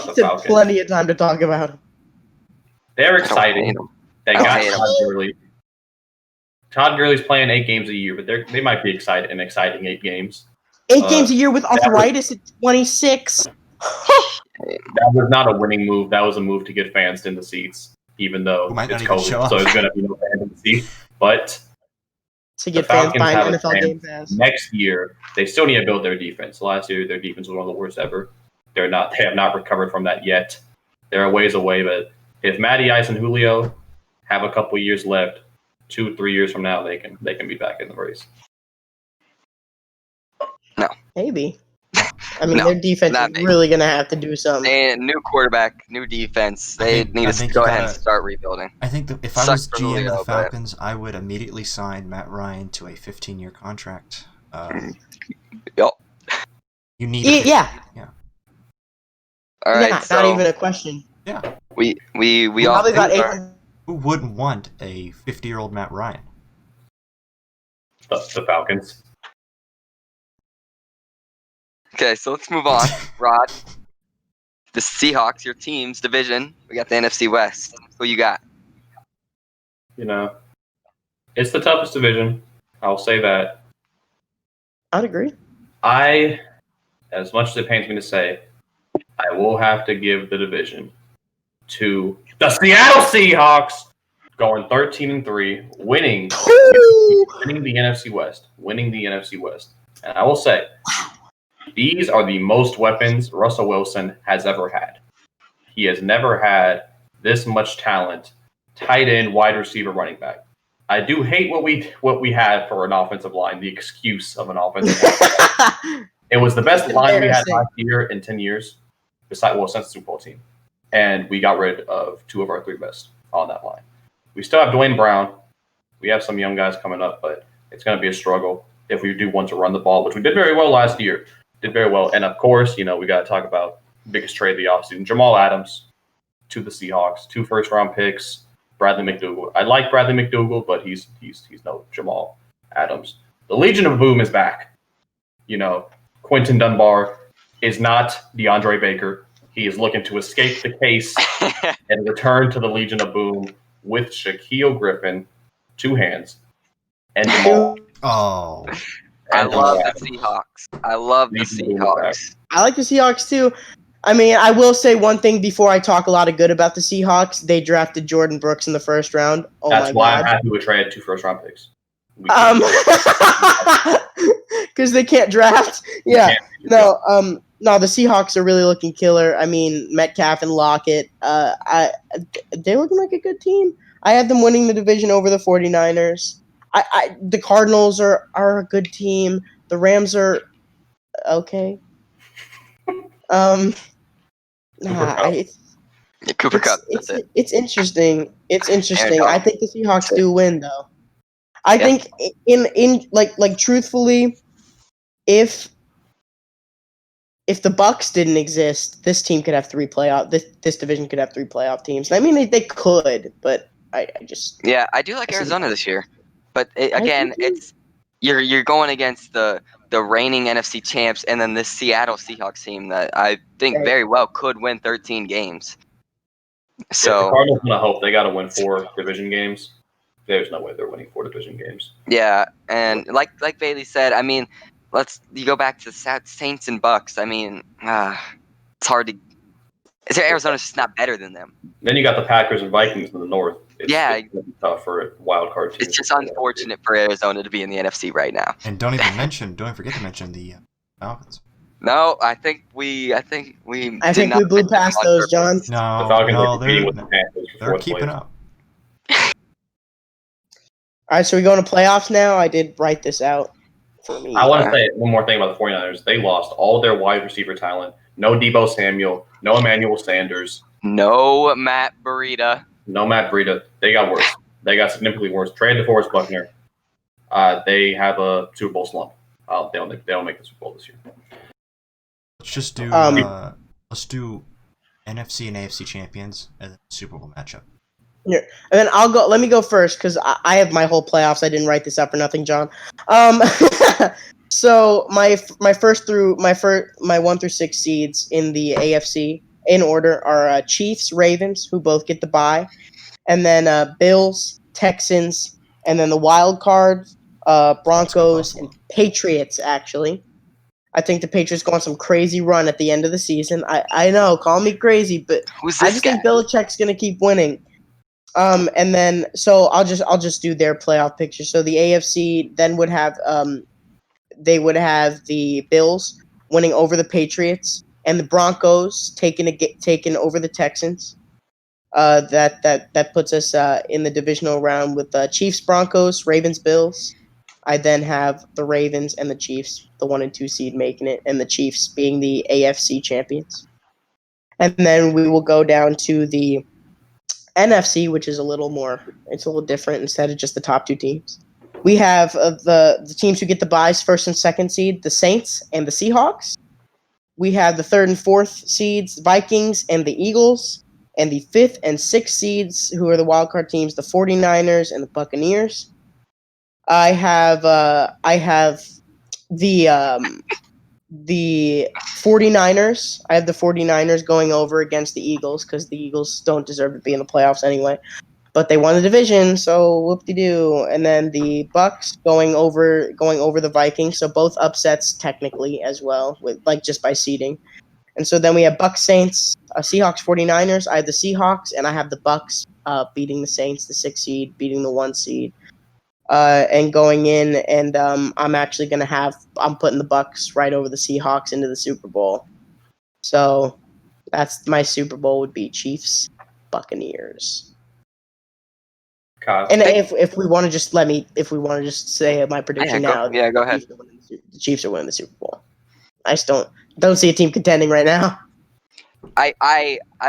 the He said Falcons. plenty of time to talk about him. They're I don't hate exciting. him. They I don't got hate Todd Gurley. Todd Gurley's playing 8 games a year, but they might be exciting 8 games. 8 games a year with arthritis at 26. That was not a winning move. That was a move to get fans in the seats, even though Who might not it's even show COVID, up. so there's going to be no fans in the seats. But To get The fans Falcons buying have a NFL chance. Game Pass. next year, they still need to build their defense. Last year, their defense was one of the worst ever. They have not recovered from that yet. They're a ways away, but if Matty Ice and Julio have a couple years left, 2-3 years from now, they can be back in the race. Maybe. I mean, No, their defense not is maybe. really going to have to do something. And new quarterback, new defense. They need I to think go you ahead and gotta- start rebuilding. I think that if I Sucks was for GM of Julio, the but- Falcons, I would immediately sign Matt Ryan to a 15-year contract. Yup. You need Yeah, All right, not so even a question. we all Probably about think 800. Who wouldn't want a 50-year-old Matt Ryan? The Falcons. Okay, so let's move on. Rod, the Seahawks, your team's division. We got the NFC West. Who you got? It's the toughest division. I'll say that. I'd agree. As much as it pains me to say, I will have to give the division to the Seattle Seahawks, going 13-3, winning the NFC West. And I will say, these are the most weapons Russell Wilson has ever had. He has never had this much talent, tight end, wide receiver, running back. I do hate what we had for an offensive line, the excuse of an offensive line. It was the best line we had last year in 10 years, since the Super Bowl team. And we got rid of 2 of our 3 best on that line. We still have Dwayne Brown. We have some young guys coming up, but it's going to be a struggle if we do want to run the ball, which we did very well last year. Did very well. And, of course, we got to talk about the biggest trade of the offseason, Jamal Adams to the Seahawks, 2 first-round picks, Bradley McDougald. I like Bradley McDougald, but he's no Jamal Adams. The Legion of Boom is back. Quentin Dunbar is not DeAndre Baker. He is looking to escape the case and return to the Legion of Boom with Shaquille Griffin, 2 hands, and Jamal. Oh, I and love Jamal the Adams. Seahawks. I love the Legion of Boom is back. Seahawks. I like the Seahawks too. I mean, I will say one thing before I talk a lot of good about the Seahawks. They drafted Jordan Brooks in the first round. Oh That's my why god. I'm happy we traded 2 first-round picks. Because they can't draft. Yeah. No. No. The Seahawks are really looking killer. I mean, Metcalf and Lockett. They're looking like a good team. I have them winning the division over the 49ers. The Cardinals are a good team. The Rams are okay. Cooper Cup. That's it. It's interesting. It's interesting. Aaron I think the Seahawks do win, though. I think in truthfully, if the Bucks didn't exist, this team could have 3 playoff. This division could have 3 playoff teams. I mean, they could, but I just I do like Arizona this year, but do too. it's you're going against the reigning NFC champs, and then this Seattle Seahawks team that I think Right. very well could win 13 games. The So Cardinals want to hope they got to win 4 division games. There's no way they're winning 4 division games. yeah, and like Bailey said, I mean, you go back to Saints and Bucks. I mean, it's hard to. Arizona's just not better than them. Then you got the Packers and Vikings in the North. It's gonna be tough for wild card teams. It's just unfortunate for Arizona to be in the NFC right now. And don't forget to mention the Falcons. No, I think we blew past those, John. No, the Falcons are competing with the Panthers for they're fourth keeping place. up. All right, so we going to playoffs now. I did write this out for me. I want to say one more thing about the 49ers. They lost all their wide receiver talent. No Deebo Samuel. No Emmanuel Sanders. No Matt Breida. No Matt Breida. They got worse. They got significantly worse. Traded DeForest Buckner. They have a Super Bowl slump. They don't make the Super Bowl this year. Let's just do NFC and AFC champions and then Super Bowl matchup. Yeah, and then I'll go. Let me go first because I have my whole playoffs. I didn't write this up for nothing, John. So my 1 through 6 seeds in the AFC in order are Chiefs, Ravens, who both get the bye, and then Bills, Texans, and then the wild card Broncos and Patriots. Actually, I think the Patriots go on some crazy run at the end of the season. I know, call me crazy, but I just think Belichick's gonna keep winning. And then so I'll just do their playoff picture. So the AFC then would have they would have the Bills winning over the Patriots and the Broncos taking over the Texans. That puts us in the divisional round with Chiefs, Broncos, Ravens, Bills. I then have the Ravens and the Chiefs, the 1 and 2 seed, making it, and the Chiefs being the AFC champions. And then we will go down to the NFC, which is a little different instead of just the top 2 teams. We have the teams who get the byes, 1st and 2nd seed, the Saints and the Seahawks. We have the 3rd and 4th seeds, Vikings and the Eagles. And the 5th and 6th seeds, who are the wildcard teams, the 49ers and the Buccaneers. I have the 49ers. I have the 49ers going over against the Eagles because the Eagles don't deserve to be in the playoffs anyway. But they won the division, so whoop-de-doo. And then the Bucks going over the Vikings, so both upsets technically as well, with just by seeding. And so then we have Bucks, Saints, Seahawks, 49ers. I have the Seahawks, and I have the Bucks beating the Saints, the 6 seed, beating the 1 seed. And going in, and I'm actually going to I'm putting the Bucks right over the Seahawks into the Super Bowl. So that's my Super Bowl would be Chiefs, Buccaneers. And if we want to just say my prediction now, go ahead. The Chiefs are winning the Super Bowl. I just don't see a team contending right now. I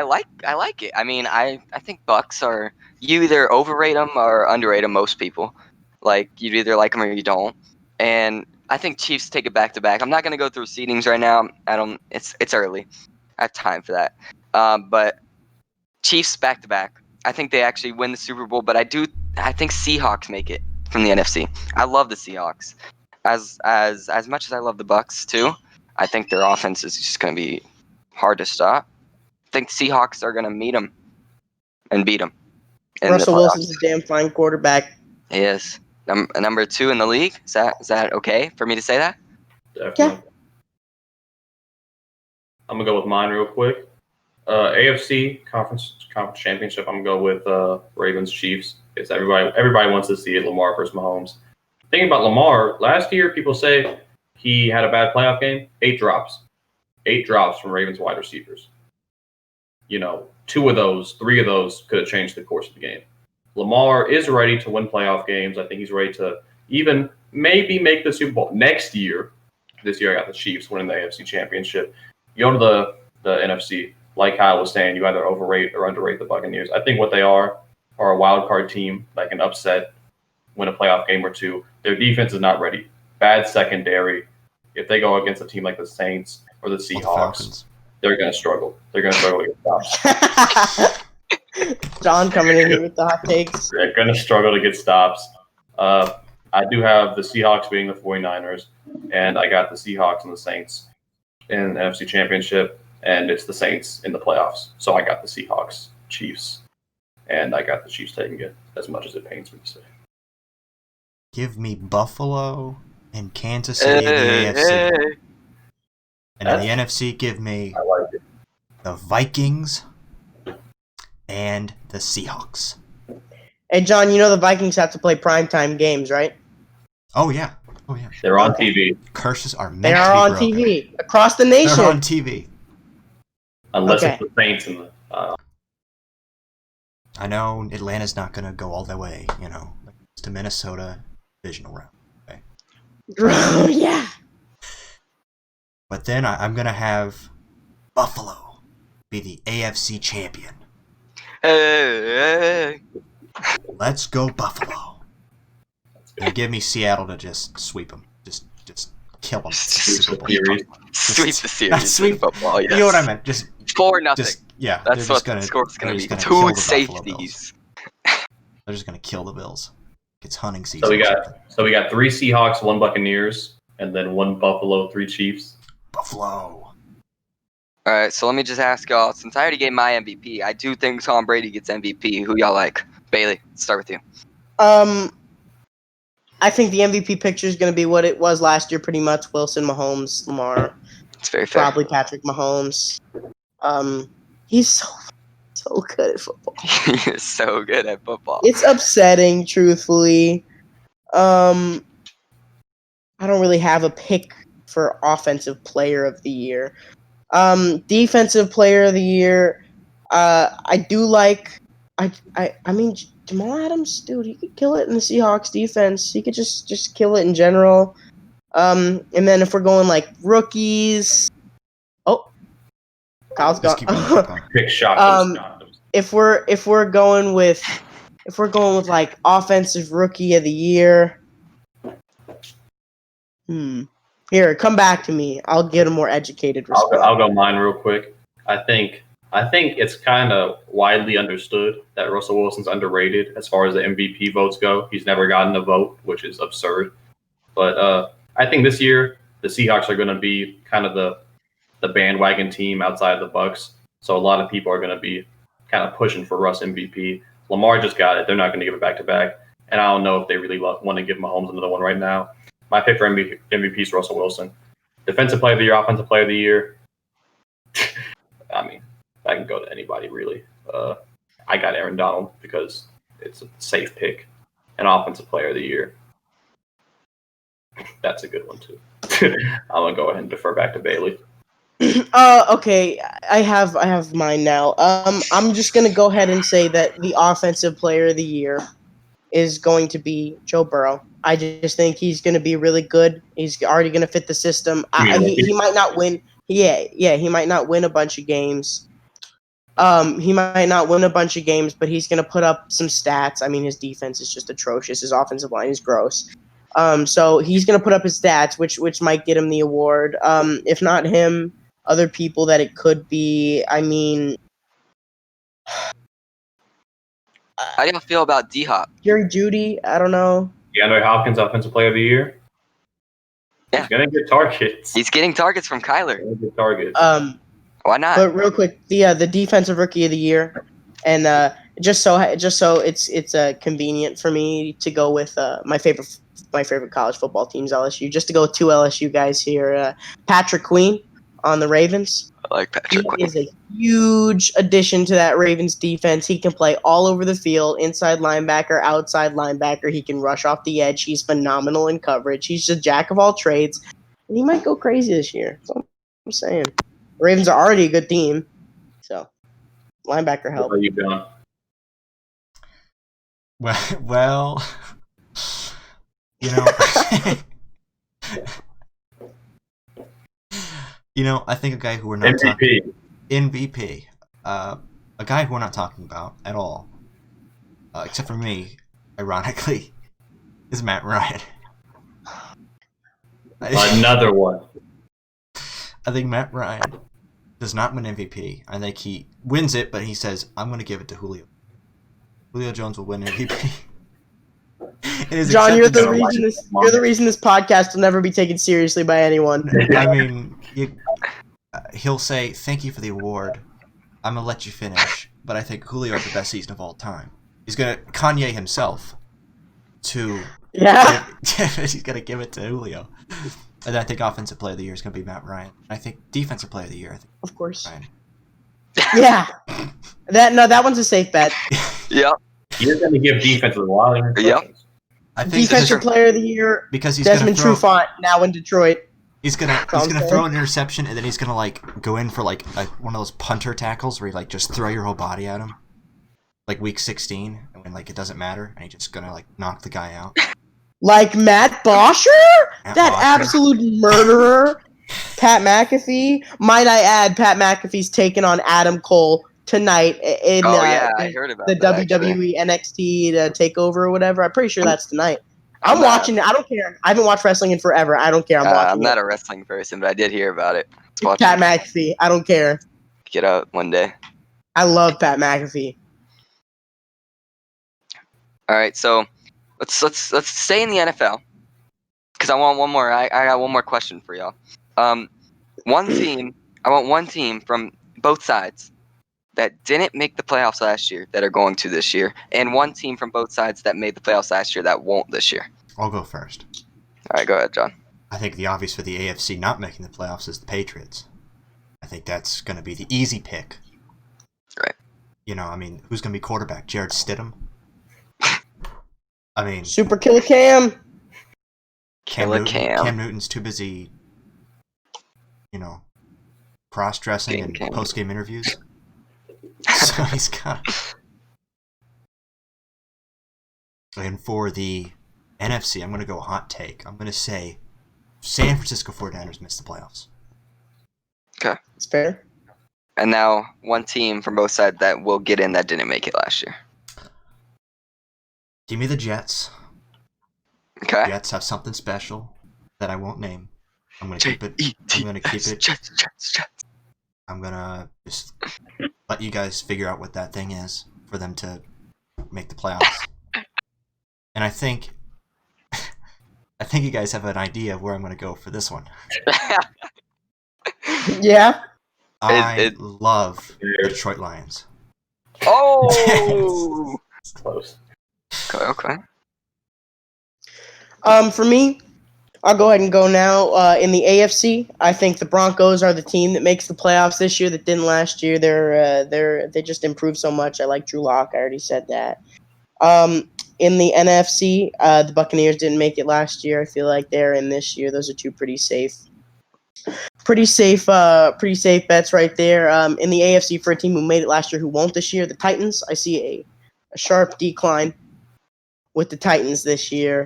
like it. I mean, I think Bucks are, you either overrate them or underrate them. Most people, like, you either like them or you don't. And I think Chiefs take it back to back. I'm not gonna go through seedings right now. It's early. I have time for that. But Chiefs back to back. I think they actually win the Super Bowl. But I think Seahawks make it from the NFC. I love the Seahawks. As much as I love the Bucks too, I think their offense is just going to be hard to stop. I think the Seahawks are going to meet them and beat them. Russell Wilson's a damn fine quarterback. He is. Number 2 in the league. Is that okay for me to say that? Definitely. Yeah. I'm going to go with mine real quick. AFC Conference Championship, I'm going to go with Ravens Chiefs. It's everybody wants to see it, Lamar versus Mahomes. Thinking about Lamar, last year people say he had a bad playoff game. 8 drops. 8 drops from Ravens wide receivers. 3 of those could have changed the course of the game. Lamar is ready to win playoff games. I think he's ready to even maybe make the Super Bowl next year. This year I got the Chiefs winning the AFC Championship. You go to the NFC, like Kyle was saying, you either overrate or underrate the Buccaneers. I think what they are a wild card team that can upset, win a playoff game or 2. Their defense is not ready. Bad secondary. If they go against a team like the Saints or the Seahawks, they're going to struggle. They're going to struggle to get stops. John coming in here with the hot takes. They're going to struggle to get stops. I do have the Seahawks beating the 49ers, and I got the Seahawks and the Saints in the NFC Championship, and it's the Saints in the playoffs. So I got the Seahawks, Chiefs, and I got the Chiefs taking it, as much as it pains me to say. Give me Buffalo and Kansas City in the AFC. Hey. And in the NFC, give me I like it. the Vikings and the Seahawks. Hey, John, you know the Vikings have to play primetime games, right? Oh, yeah. They're on Okay. TV. Curses are meant They to be are on broken. TV across the nation. They're on TV. Unless Okay. it's the Saints and the. I know Atlanta's not going to go all the way, to Minnesota divisional round. Okay? Yeah. But then I'm going to have Buffalo be the AFC champion. Hey. Let's go Buffalo. And give me Seattle to just sweep them. Just kill them. Sweep the series. Sweep the series. Sweep. In football, yes. You know what I meant? Just 4-0. yeah. That's they're what just gonna, the score's going to be. they're just gonna kill 2 the Buffalo Bills. safeties. They're just going to kill the Bills. It's hunting season. So we got 3 Seahawks, 1 Buccaneers, and then 1 Buffalo, 3 Chiefs. Buffalo. All right, so let me just ask y'all. Since I already gave my MVP, I do think Tom Brady gets MVP. Who y'all like? Bailey, let's start with you. I think the MVP picture is going to be what it was last year, pretty much. Wilson, Mahomes, Lamar, It's very fair. probably Patrick Mahomes. He's so good at football. He is so good at football. It's upsetting, truthfully. I don't really have a pick for offensive player of the year. Defensive player of the year, I do like. I mean, Jamal Adams, dude, he could kill it in the Seahawks defense. He could just kill it in general. And then if we're going like rookies, Kyle's Just gone. keep going. Pick shots. If we're going with like offensive rookie of the year, here, come back to me. I'll get a more educated response. I'll go mine real quick. I think it's kind of widely understood that Russell Wilson's underrated as far as the MVP votes go. He's never gotten a vote, which is absurd. But I think this year the Seahawks are going to be kind of the bandwagon team outside of the Bucs. So a lot of people are going to be kind of pushing for Russ MVP. Lamar just got it. They're not going to give it back to back. And I don't know if they really want to give Mahomes another one right now. My pick for MVP is Russell Wilson. Defensive player of the year, offensive player of the year. I mean, I can go to anybody, really. I got Aaron Donald because it's a safe pick. And offensive player of the year. That's a good one, too. I'm going to go ahead and defer back to Bailey. Okay, I have mine now. I'm just gonna go ahead and say that the offensive player of the year is going to be Joe Burrow. I just think he's going to be really good. He's already going to fit the system. He might not win. Yeah, he might not win a bunch of games. He might not win a bunch of games, but he's going to put up some stats. I mean, his defense is just atrocious. His offensive line is gross. So he's going to put up his stats, which might get him the award. If not him, other people that it could be. I mean, How do y'all feel about D-Hop? Jerry Jeudy, I don't know. DeAndre Hopkins, offensive player of the year. Yeah. He's going to get targets. He's getting targets from Kyler. He's gonna get targets. Why not? But real quick, the defensive rookie of the year, and just so it's convenient for me to go with my favorite college football team's LSU. Just to go with 2 LSU guys here, Patrick Queen on the Ravens. I like Patrick He Quinn. is a huge addition to that Ravens defense. He can play all over the field, inside linebacker, outside linebacker. He can rush off the edge. He's phenomenal in coverage. He's a jack of all trades, and he might go crazy this year. That's what I'm saying. The Ravens are already a good team, so linebacker help. What are you doing? Well, I think a guy who we're not talking MVP, a guy who we're not talking about at all, except for me, ironically, is Matt Ryan. Another one. I think Matt Ryan does not win MVP. I think he wins it, but he says, I'm going to give it to Julio. Julio Jones will win MVP. John, you're the reason this podcast will never be taken seriously by anyone. I mean, he'll say, thank you for the award. I'm going to let you finish. But I think Julio had the best season of all time. He's going to Kanye himself to Yeah. He's gonna give it to Julio. And I think offensive player of the year is gonna be Matt Ryan. I think defensive player of the year, I think Of course. Ryan. Yeah. That one's a safe bet. Yep. You're going to give defense a lot of impressions. I think Defensive player of the year, because he's Desmond gonna throw, Trufant, now in Detroit. he's gonna I'm throw an interception and then he's gonna like go in for like one of those punter tackles where you like just throw your whole body at him, like week 16, and when like it doesn't matter, and he's just gonna like knock the guy out. Like Matt Bosher? Matt That Bosher. absolute murderer. Pat McAfee. Might I add, Pat McAfee's taking on Adam Cole tonight in I heard about the that, WWE NXT takeover or whatever. I'm pretty sure that's tonight. I'm I'm watching it. I don't care. I haven't watched wrestling in forever. I don't care. I'm watching I'm not it. a wrestling person, but I did hear about it. Let's It's watch Pat it. McAfee. I don't care. Get out one day. I love Pat McAfee. All right, so let's stay in the NFL because I want one more. I got one more question for y'all. One team. I want one team from both sides that didn't make the playoffs last year that are going to this year, and one team from both sides that made the playoffs last year that won't this year. I'll go first. All right, go ahead, John. I think the obvious for the AFC not making the playoffs is the Patriots. I think that's going to be the easy pick. Right. You know, I mean, who's going to be quarterback? Jared Stidham? I mean, Super Killer Cam. Killer Cam. Cam Newton's too busy, you know, cross-dressing and Cam. post-game interviews. So he's got... And for the NFC, I'm going to go hot take. I'm going to say San Francisco 49ers missed the playoffs. Okay. It's fair. And now one team from both sides that will get in that didn't make it last year. Give me the Jets. Okay. Jets have something special that I won't name. I'm going to keep it. I'm going to keep it. Jets. I'm going to just let you guys figure out what that thing is for them to make the playoffs. And I think you guys have an idea of where I'm going to go for this one. Yeah. I love the Detroit Lions. Oh. Close. Okay. For me, I'll go ahead and go now. In the AFC, I think the Broncos are the team that makes the playoffs this year that didn't last year. They just improved so much. I like Drew Lock. I already said that. In the NFC, the Buccaneers didn't make it last year. I feel like they're in this year. Those are two pretty safe bets right there. In the AFC, for a team who made it last year who won't this year, the Titans. I see a sharp decline with the Titans this year.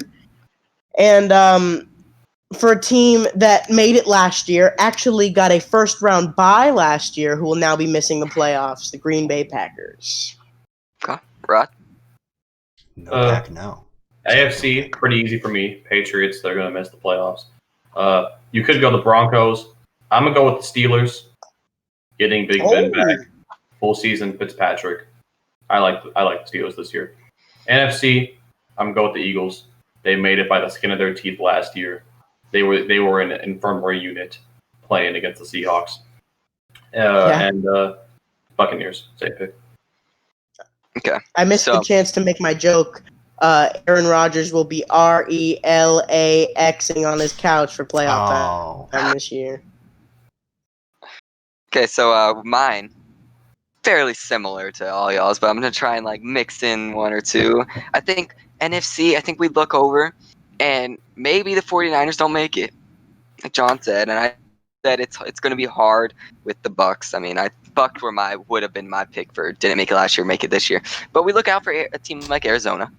And for a team that made it last year, actually got a first-round bye last year, who will now be missing the playoffs, the Green Bay Packers. Okay. Rod. No. AFC, pretty easy for me. Patriots, they're going to miss the playoffs. You could go the Broncos. I'm going to go with the Steelers. Getting Big Ben back. Full season Fitzpatrick. I like the Steelers this year. NFC, I'm going to go with the Eagles. They made it by the skin of their teeth last year. They were in an infirmary unit playing against the Seahawks. And Buccaneers, same pick. Okay. I missed the chance to make my joke. Aaron Rodgers will be RELAXing on his couch for playoff time this year. Okay, so mine, fairly similar to all y'all's, but I'm going to try and like mix in one or two. I think NFC, we look over, and maybe the 49ers don't make it, like John said, and I said it's going to be hard with the Bucks. I mean, Bucks would have been my pick for didn't make it last year, make it this year. But we look out for a team like Arizona.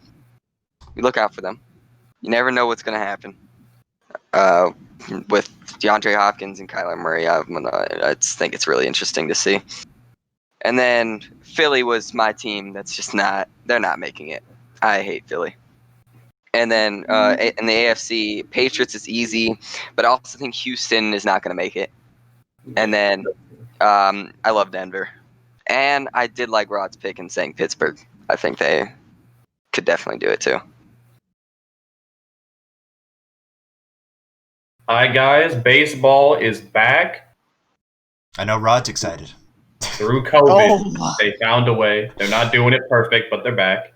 We look out for them. You never know what's going to happen. With DeAndre Hopkins and Kyler Murray, I just think it's really interesting to see. And then Philly was my team that's just they're not making it. I hate Philly. And then in the AFC, Patriots is easy, but I also think Houston is not going to make it. And then I love Denver. And I did like Rod's pick in saying Pittsburgh. I think they could definitely do it too. Hi, guys. Baseball is back. I know Rod's excited. Through COVID, They found a way. They're not doing it perfect, but they're back.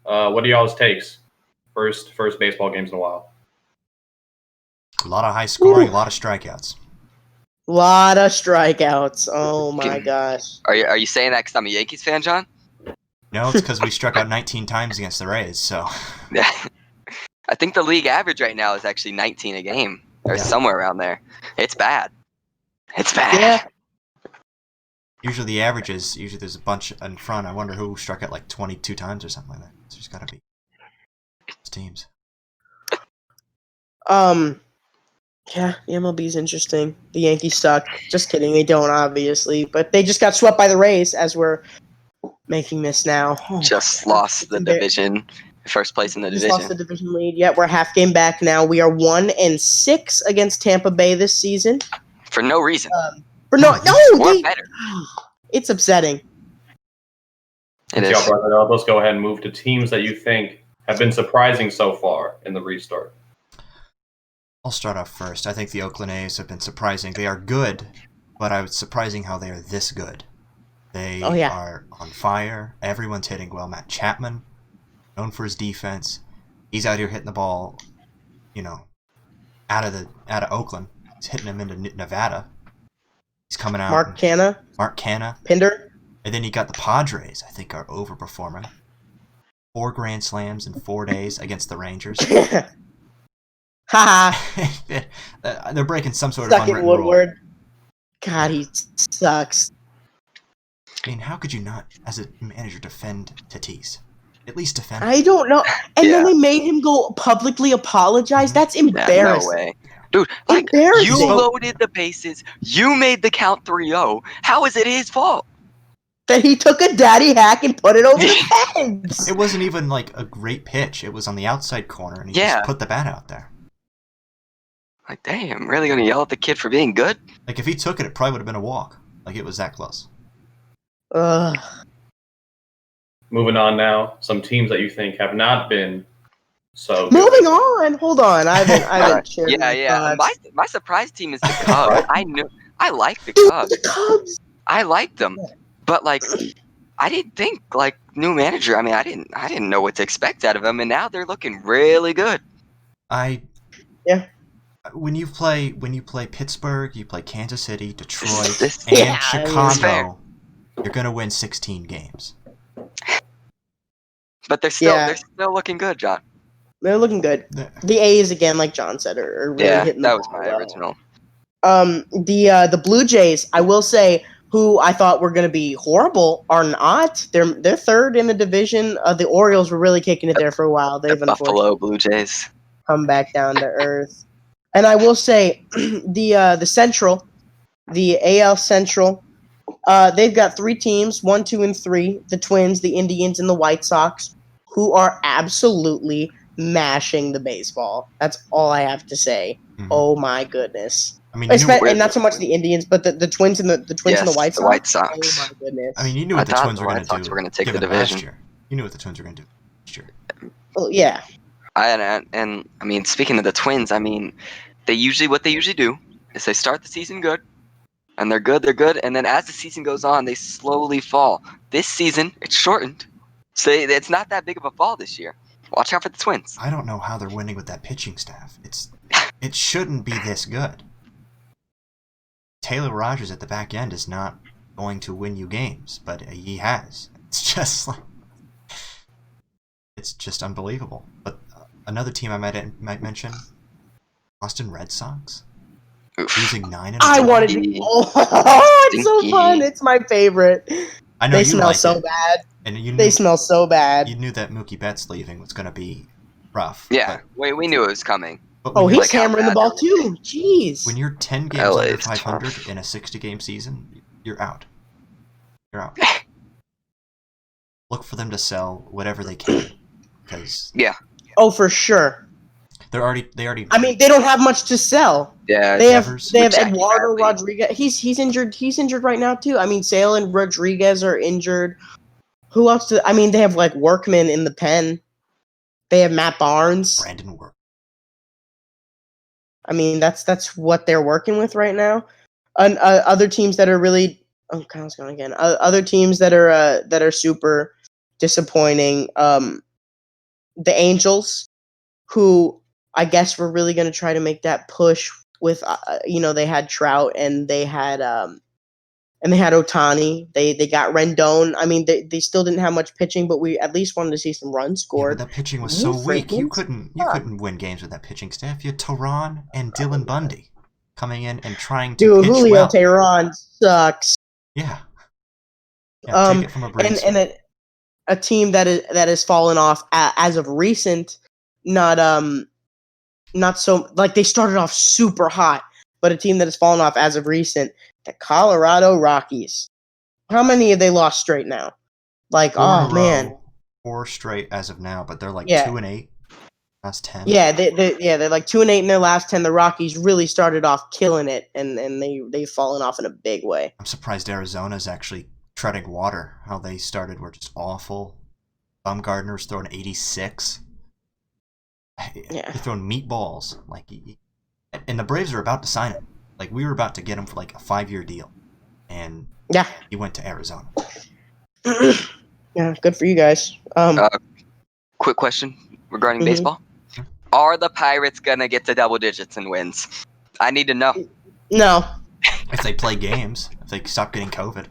What are y'all's takes? First baseball games in a while. A lot of high scoring, a lot of strikeouts. Lot of strikeouts. Oh my gosh. Are you saying that because I'm a Yankees fan, John? No, it's because we struck out 19 times against the Rays, so. Yeah. I think the league average right now is actually 19 a game, or somewhere around there. It's bad. It's bad. Yeah. Usually the average is, there's a bunch in front. I wonder who struck out like 22 times or something like that. So there's got to be teams. Yeah, the MLB's interesting. The Yankees suck. Just kidding, they don't, obviously. But they just got swept by the Rays as we're making this now. Just lost the division. First place in the division. Just lost the division lead. Yeah, we're half game back now. We are 1-6 against Tampa Bay this season. For no reason. We're better. It's upsetting. It is. Let's go ahead and move to teams that you think have been surprising so far in the restart. I'll start off first. I think the Oakland A's have been surprising. They are good, but it's surprising how they are this good. They are on fire. Everyone's hitting well. Matt Chapman, known for his defense, he's out here hitting the ball, out of Oakland. He's hitting them into Nevada. He's coming out. Mark Canha. Pinder. And then you got the Padres, I think, are overperforming. 4 grand slams in 4 days against the Rangers. They're breaking some sort of unwritten rule. God, he sucks. I mean, how could you not, as a manager, defend Tatis? At least defend him. I don't know. And then they made him go publicly apologize? That's embarrassing. No way. Dude, you loaded the bases. You made the count 3-0. How is it his fault? That he took a daddy hack and put it over the fence. It wasn't even like a great pitch. It was on the outside corner, and he just put the bat out there. Like, damn, really gonna yell at the kid for being good? Like, if he took it, it probably would have been a walk. Like, it was that close. Moving on now, some teams that you think have not been so good. Moving on. Hold on. I haven't shared my surprise team is the Cubs. I like the Cubs. The Cubs. I like them. But I didn't think new manager. I mean, I didn't know what to expect out of them, and now they're looking really good. When you play Pittsburgh, you play Kansas City, Detroit, and Chicago, you're gonna win 16 games. But they're still looking good, John. They're looking good. The A's, again, like John said, are really hitting the ball. That was my original. The Blue Jays, I will say, who I thought were going to be horrible, are not. They're third in the division. The Orioles were really kicking it there for a while. They've Buffalo Blue Jays come back down to earth. And I will say, the Central, the AL Central, they've got 3 teams, 1, 2, and 3, the Twins, the Indians, and the White Sox, who are absolutely mashing the baseball. That's all I have to say. Mm-hmm. Oh my goodness. I mean, and not so much the Indians, but the Twins and the Twins and the White Sox. The White Sox. Oh my goodness. I mean, you knew what the Twins were going to do. We're going to take the division. Last year. You knew what the Twins were going to do last year. Well, yeah. And I mean, speaking of the Twins, I mean, what they usually do is they start the season good, and they're good, and then as the season goes on, they slowly fall. This season, it's shortened, so it's not that big of a fall this year. Watch out for the Twins. I don't know how they're winning with that pitching staff. It shouldn't be this good. Taylor Rogers at the back end is not going to win you games, but he has. It's just unbelievable. But another team I might mention, Boston Red Sox. Losing 9 in a row. I wanted to. Oh, it's so fun! It's my favorite. I know they smell so bad. And they smell so bad. You knew that Mookie Betts leaving was going to be rough. Yeah, we knew it was coming. He's hammering the ball too. Jeez. When you're 10 games under 500 in a 60-game season, you're out. You're out. Look for them to sell whatever they can, because Oh, for sure. They already. I mean, they don't have much to sell. Yeah, they have Eduardo Rodriguez. He's injured. He's injured right now too. I mean, Sale and Rodriguez are injured. Who else? They have Workman in the pen. They have Matt Barnes. Brandon Work. I mean, that's what they're working with right now. Other teams that are really Kyle's going again. Other teams that are super disappointing. The Angels. who I guess were really going to try to make that push with, they had Trout and they had Otani. They got Rendon. I mean, they still didn't have much pitching, but we at least wanted to see some runs Yeah, scored. but that pitching was so weak. You couldn't suck. win games with that pitching staff. You had Tehran and Dylan Bundy coming in and trying to Dude, pitch Julio well. Tehran sucks. Yeah. Yeah, take it from a Braves fan. And a team that has fallen off as of recent. Not so like they started off super hot, but a team that has fallen off as of recent. The Colorado Rockies. How many have they lost straight now? Like, Four in a oh man, row, 4 straight as of now, but they're like Yeah. 2-8. That's 10. yeah, they're like 2-8 in their last 10. The Rockies really started off killing it, and they've fallen off in a big way. I'm surprised Arizona's actually treading water. How they started were just awful. Bumgarner's throwing 86. Yeah. They're throwing meatballs. And the Braves are about to sign him. Like, we were about to get him for like a 5-year deal. And Yeah. he went to Arizona. Yeah, good for you guys. Quick question regarding Mhm. baseball. Are the Pirates going to get to double digits in wins? I need to know. No. If they play games, if they stop getting COVID.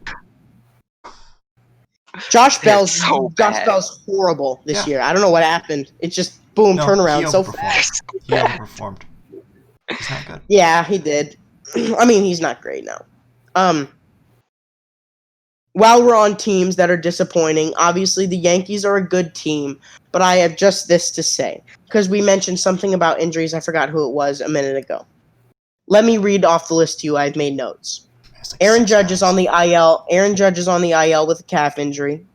Josh They're Bell's so Josh bad. Bell's horrible this Yeah. year. I don't know what happened. It's just boom, No, turnaround he so overperformed. fast. He overperformed. He's not good. Yeah, he did. I mean, he's not great now. While we're on teams that are disappointing, obviously the Yankees are a good team, but I have just this to say because we mentioned something about injuries. I forgot who it was a minute ago. Let me read off the list to you. I've made notes. It's like Aaron 6 Judge guys. is on the IL. Aaron Judge is on the IL with a calf injury.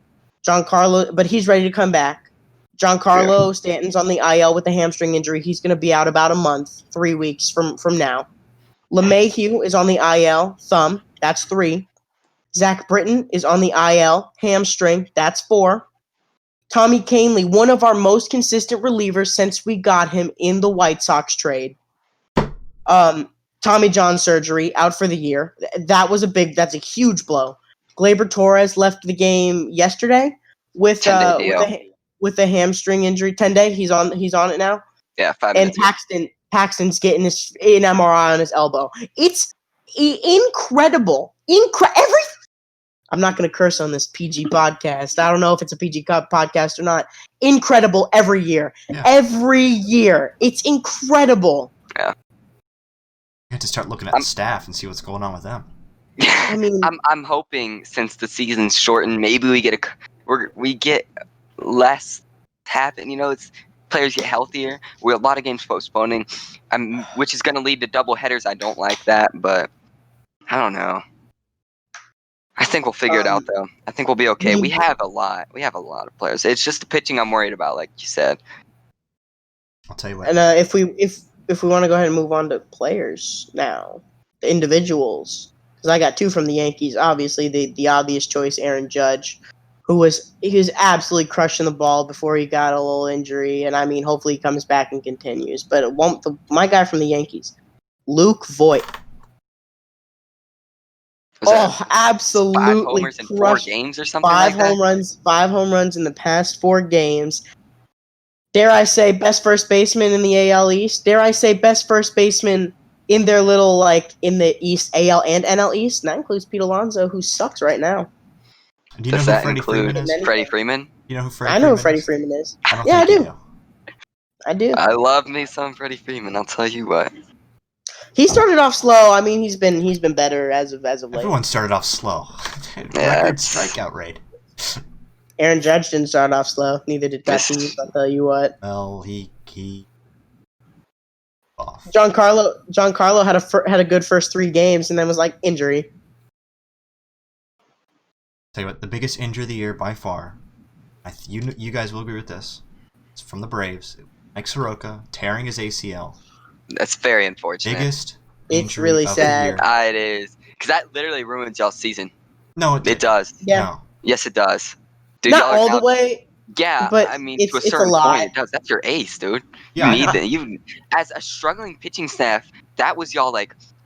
Giancarlo, but he's ready to come back. Giancarlo Stanton's on the IL with a hamstring injury. He's going to be out about a month, 3 weeks from now. LeMahieu is on the IL, thumb. That's 3. Zach Britton is on the IL, hamstring. That's 4. Tommy Kahnle, one of our most consistent relievers since we got him in the White Sox trade. Tommy John surgery, out for the year. That's a huge blow. Gleyber Torres left the game yesterday with 10-day deal. with a hamstring injury. 10-day. He's on it now. Yeah, 5 And minutes. Paxton's getting an MRI on his elbow. It's incredible. I'm not going to curse on this PG podcast. I don't know if it's a PG podcast or not. Incredible every year. Yeah. Every year. It's incredible. You have to start looking at the staff and see what's going on with them. I mean, I'm hoping since the season's shortened, maybe we get less happen. It's players get healthier. We have a lot of games postponing, which is going to lead to double headers. I don't like that, but I don't know. I think we'll figure it out though. I think we'll be okay. We have a lot. We have a lot of players. It's just the pitching I'm worried about, like you said. I'll tell you what. And if we want to go ahead and move on to players now, the individuals, because I got 2 from the Yankees. Obviously, the obvious choice, Aaron Judge, he was absolutely crushing the ball before he got a little injury, and I mean, hopefully he comes back and continues. But my guy from the Yankees, Luke Voigt. Absolutely 5 homers in 4 games or something like that? 5 home runs in the past 4 games. Dare I say best first baseman in the AL East? Dare I say best first baseman in their little, in the East, AL and NL East? And that includes Pete Alonso, who sucks right now. Do you know who Freddie Freeman is? Freddie Freeman? You know who Freddie I know who Freeman Freddie is? Freeman is. I don't Yeah, think I you do. do. I do. I love me some Freddie Freeman, I'll tell you what. He started off slow. I mean, he's been better as of late. Everyone started off slow. Yeah, Record strikeout rate. Aaron Judge didn't start off slow. Neither did Tatis. I'll tell you what. Well, he off. Giancarlo had a good first 3 games and then was like injury. Tell you what, the biggest injury of the year by far. You guys will agree with this. It's from the Braves. Mike Soroka tearing his ACL. That's very unfortunate. Biggest. It's really of sad. The year. It is. Because that literally ruins y'all's season. No, It does. Yeah. No. Yes, it does. Dude, Not all the way. Yeah, but I mean, it's to a a certain lot. point, it does. That's your ace, dude. Yeah, You need that. As a struggling pitching staff, that was y'all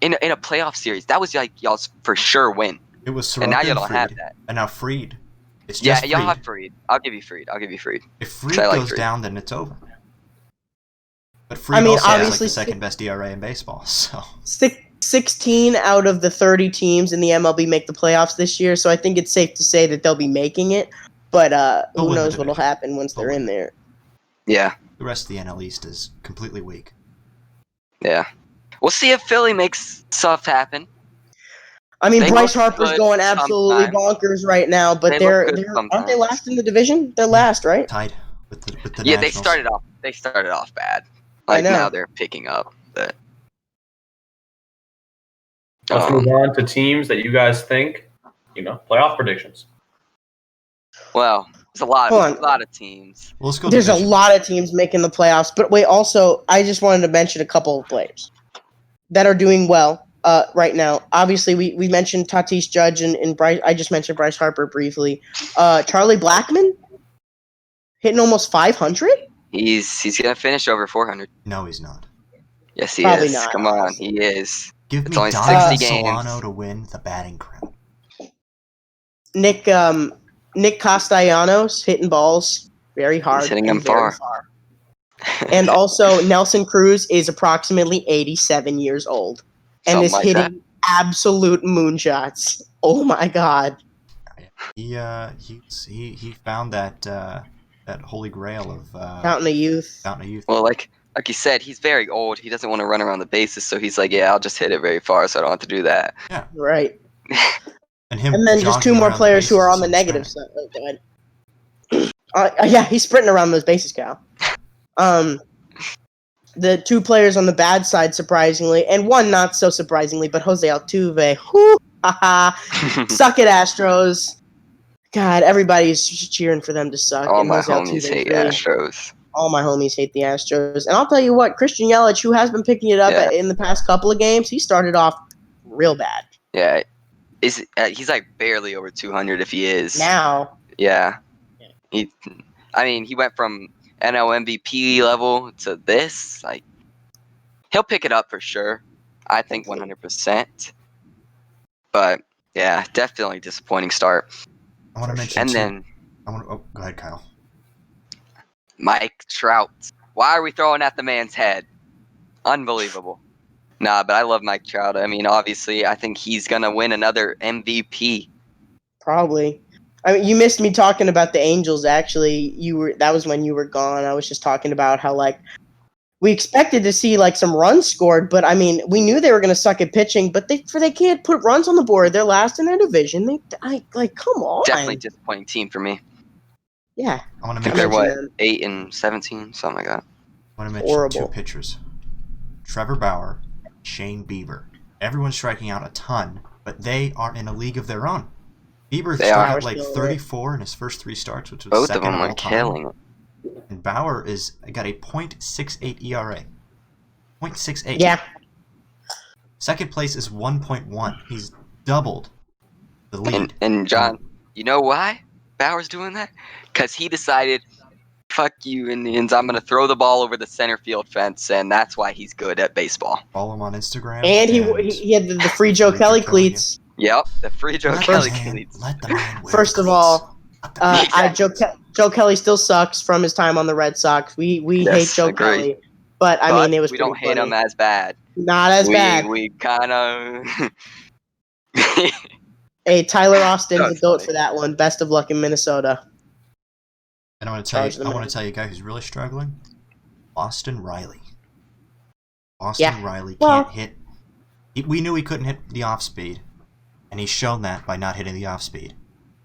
in a playoff series. That was y'all's for sure win. It was Soroka And now you don't Fried. have that. And now Fried. It's Yeah, just y'all Fried. have Fried. I'll give you Fried. If Fried I like goes Fried. down, then it's over. But Freed also has like obviously, the second best ERA in baseball. So 16 the second best ERA in baseball. So 16 out of the 30 teams in the MLB make the playoffs this year, so I think it's safe to say that they'll be making it. But They'll who win the knows what'll division. happen once They'll they're win in it. there. Yeah. The rest of the NL East is completely weak. Yeah. We'll see if Philly makes stuff happen. I mean, They Bryce look Harper's good going absolutely sometimes. bonkers right now, but They look they're good aren't they sometimes. last in the division? They're last, right? Tied with the Yeah, Nationals. they started off bad. I Like know. now they're picking up. But Let's move on to teams that you guys think, playoff predictions. well, there's a lot of teams. Well, let's go There's division. a lot of teams making the playoffs, but wait, also I just wanted to mention a couple of players that are doing well right now. Obviously, we mentioned Tatis Judge and Bryce. I just mentioned Bryce Harper briefly. Charlie Blackmon hitting almost 500. He's gonna finish over 400. No, he's not. Yes, he Probably is. not, Come on, honestly. he is. Give It's me only Donovan 60 games. Solano to win the batting crown. Nick Castellanos hitting balls very hard. He's hitting and them very far. And also, Nelson Cruz is approximately 87 years old and Something is like hitting that. absolute moonshots. Oh my god! He found that holy grail of Fountain of Youth. Well, like you said, he's very old. He doesn't want to run around the bases, so he's like, yeah, I'll just hit it very far, so I don't have to do that. Yeah. Right. And him. And then just two jogging more around players who bases are is on the some negative sprinting. side. Yeah, he's sprinting around those bases, Cal. The two players on the bad side, surprisingly, and one not so surprisingly, but Jose Altuve. Whoo, haha. Suck it, Astros. God, everybody's cheering for them to suck. All and my Jose homies Altuve's hate really, Astros. All my homies hate the Astros. And I'll tell you what, Christian Yelich, who has been picking it up Yeah. in the past couple of games, he started off real bad. Yeah, he's like barely over 200 if he is. Now. Yeah. He went from NL MVP level to this. Like, he'll pick it up for sure. I think 100%. But yeah, definitely disappointing start. I want to mention. Then go ahead, Kyle. Mike Trout. Why are we throwing at the man's head? Unbelievable. Nah, but I love Mike Trout. I mean, obviously, I think he's gonna win another MVP. Probably. I mean, you missed me talking about the Angels. Actually, that was when you were gone. I was just talking about how we expected to see some runs scored, but I mean, we knew they were going to suck at pitching. But they can't put runs on the board. They're last in their division. Come on. Definitely disappointing team for me. Yeah. I want to They're mention. what, 8-17, something like that. I want to mention Horrible. two pitchers: Trevor Bauer, Shane Bieber. Everyone's striking out a ton, but they are in a league of their own. Bieber struck out 34 in his first 3 starts, which was Both second of them all are time. killing it. And Bauer got a .68 ERA. 0.68. Yeah. Second place is 1.1. He's doubled the lead. And John, you know why Bauer's doing that? Because he decided, fuck you Indians, I'm going to throw the ball over the center field fence, and that's why he's good at baseball. Follow him on Instagram. And he had the free Joe Kelly cleats. Yep, the free Joe Kelly cleats. Let the man wear First of all, Joe Kelly still sucks from his time on the Red Sox. We hate Joe Kelly, but I mean, it was we pretty don't hate funny. him as bad. Not as bad. We kind of. Hey, Tyler Austin's That's a goat funny. for that one. Best of luck in Minnesota. And I want to tell you a guy who's really struggling. Austin Riley. Riley can't hit. We knew he couldn't hit the off speed, and he's shown that by not hitting the off speed.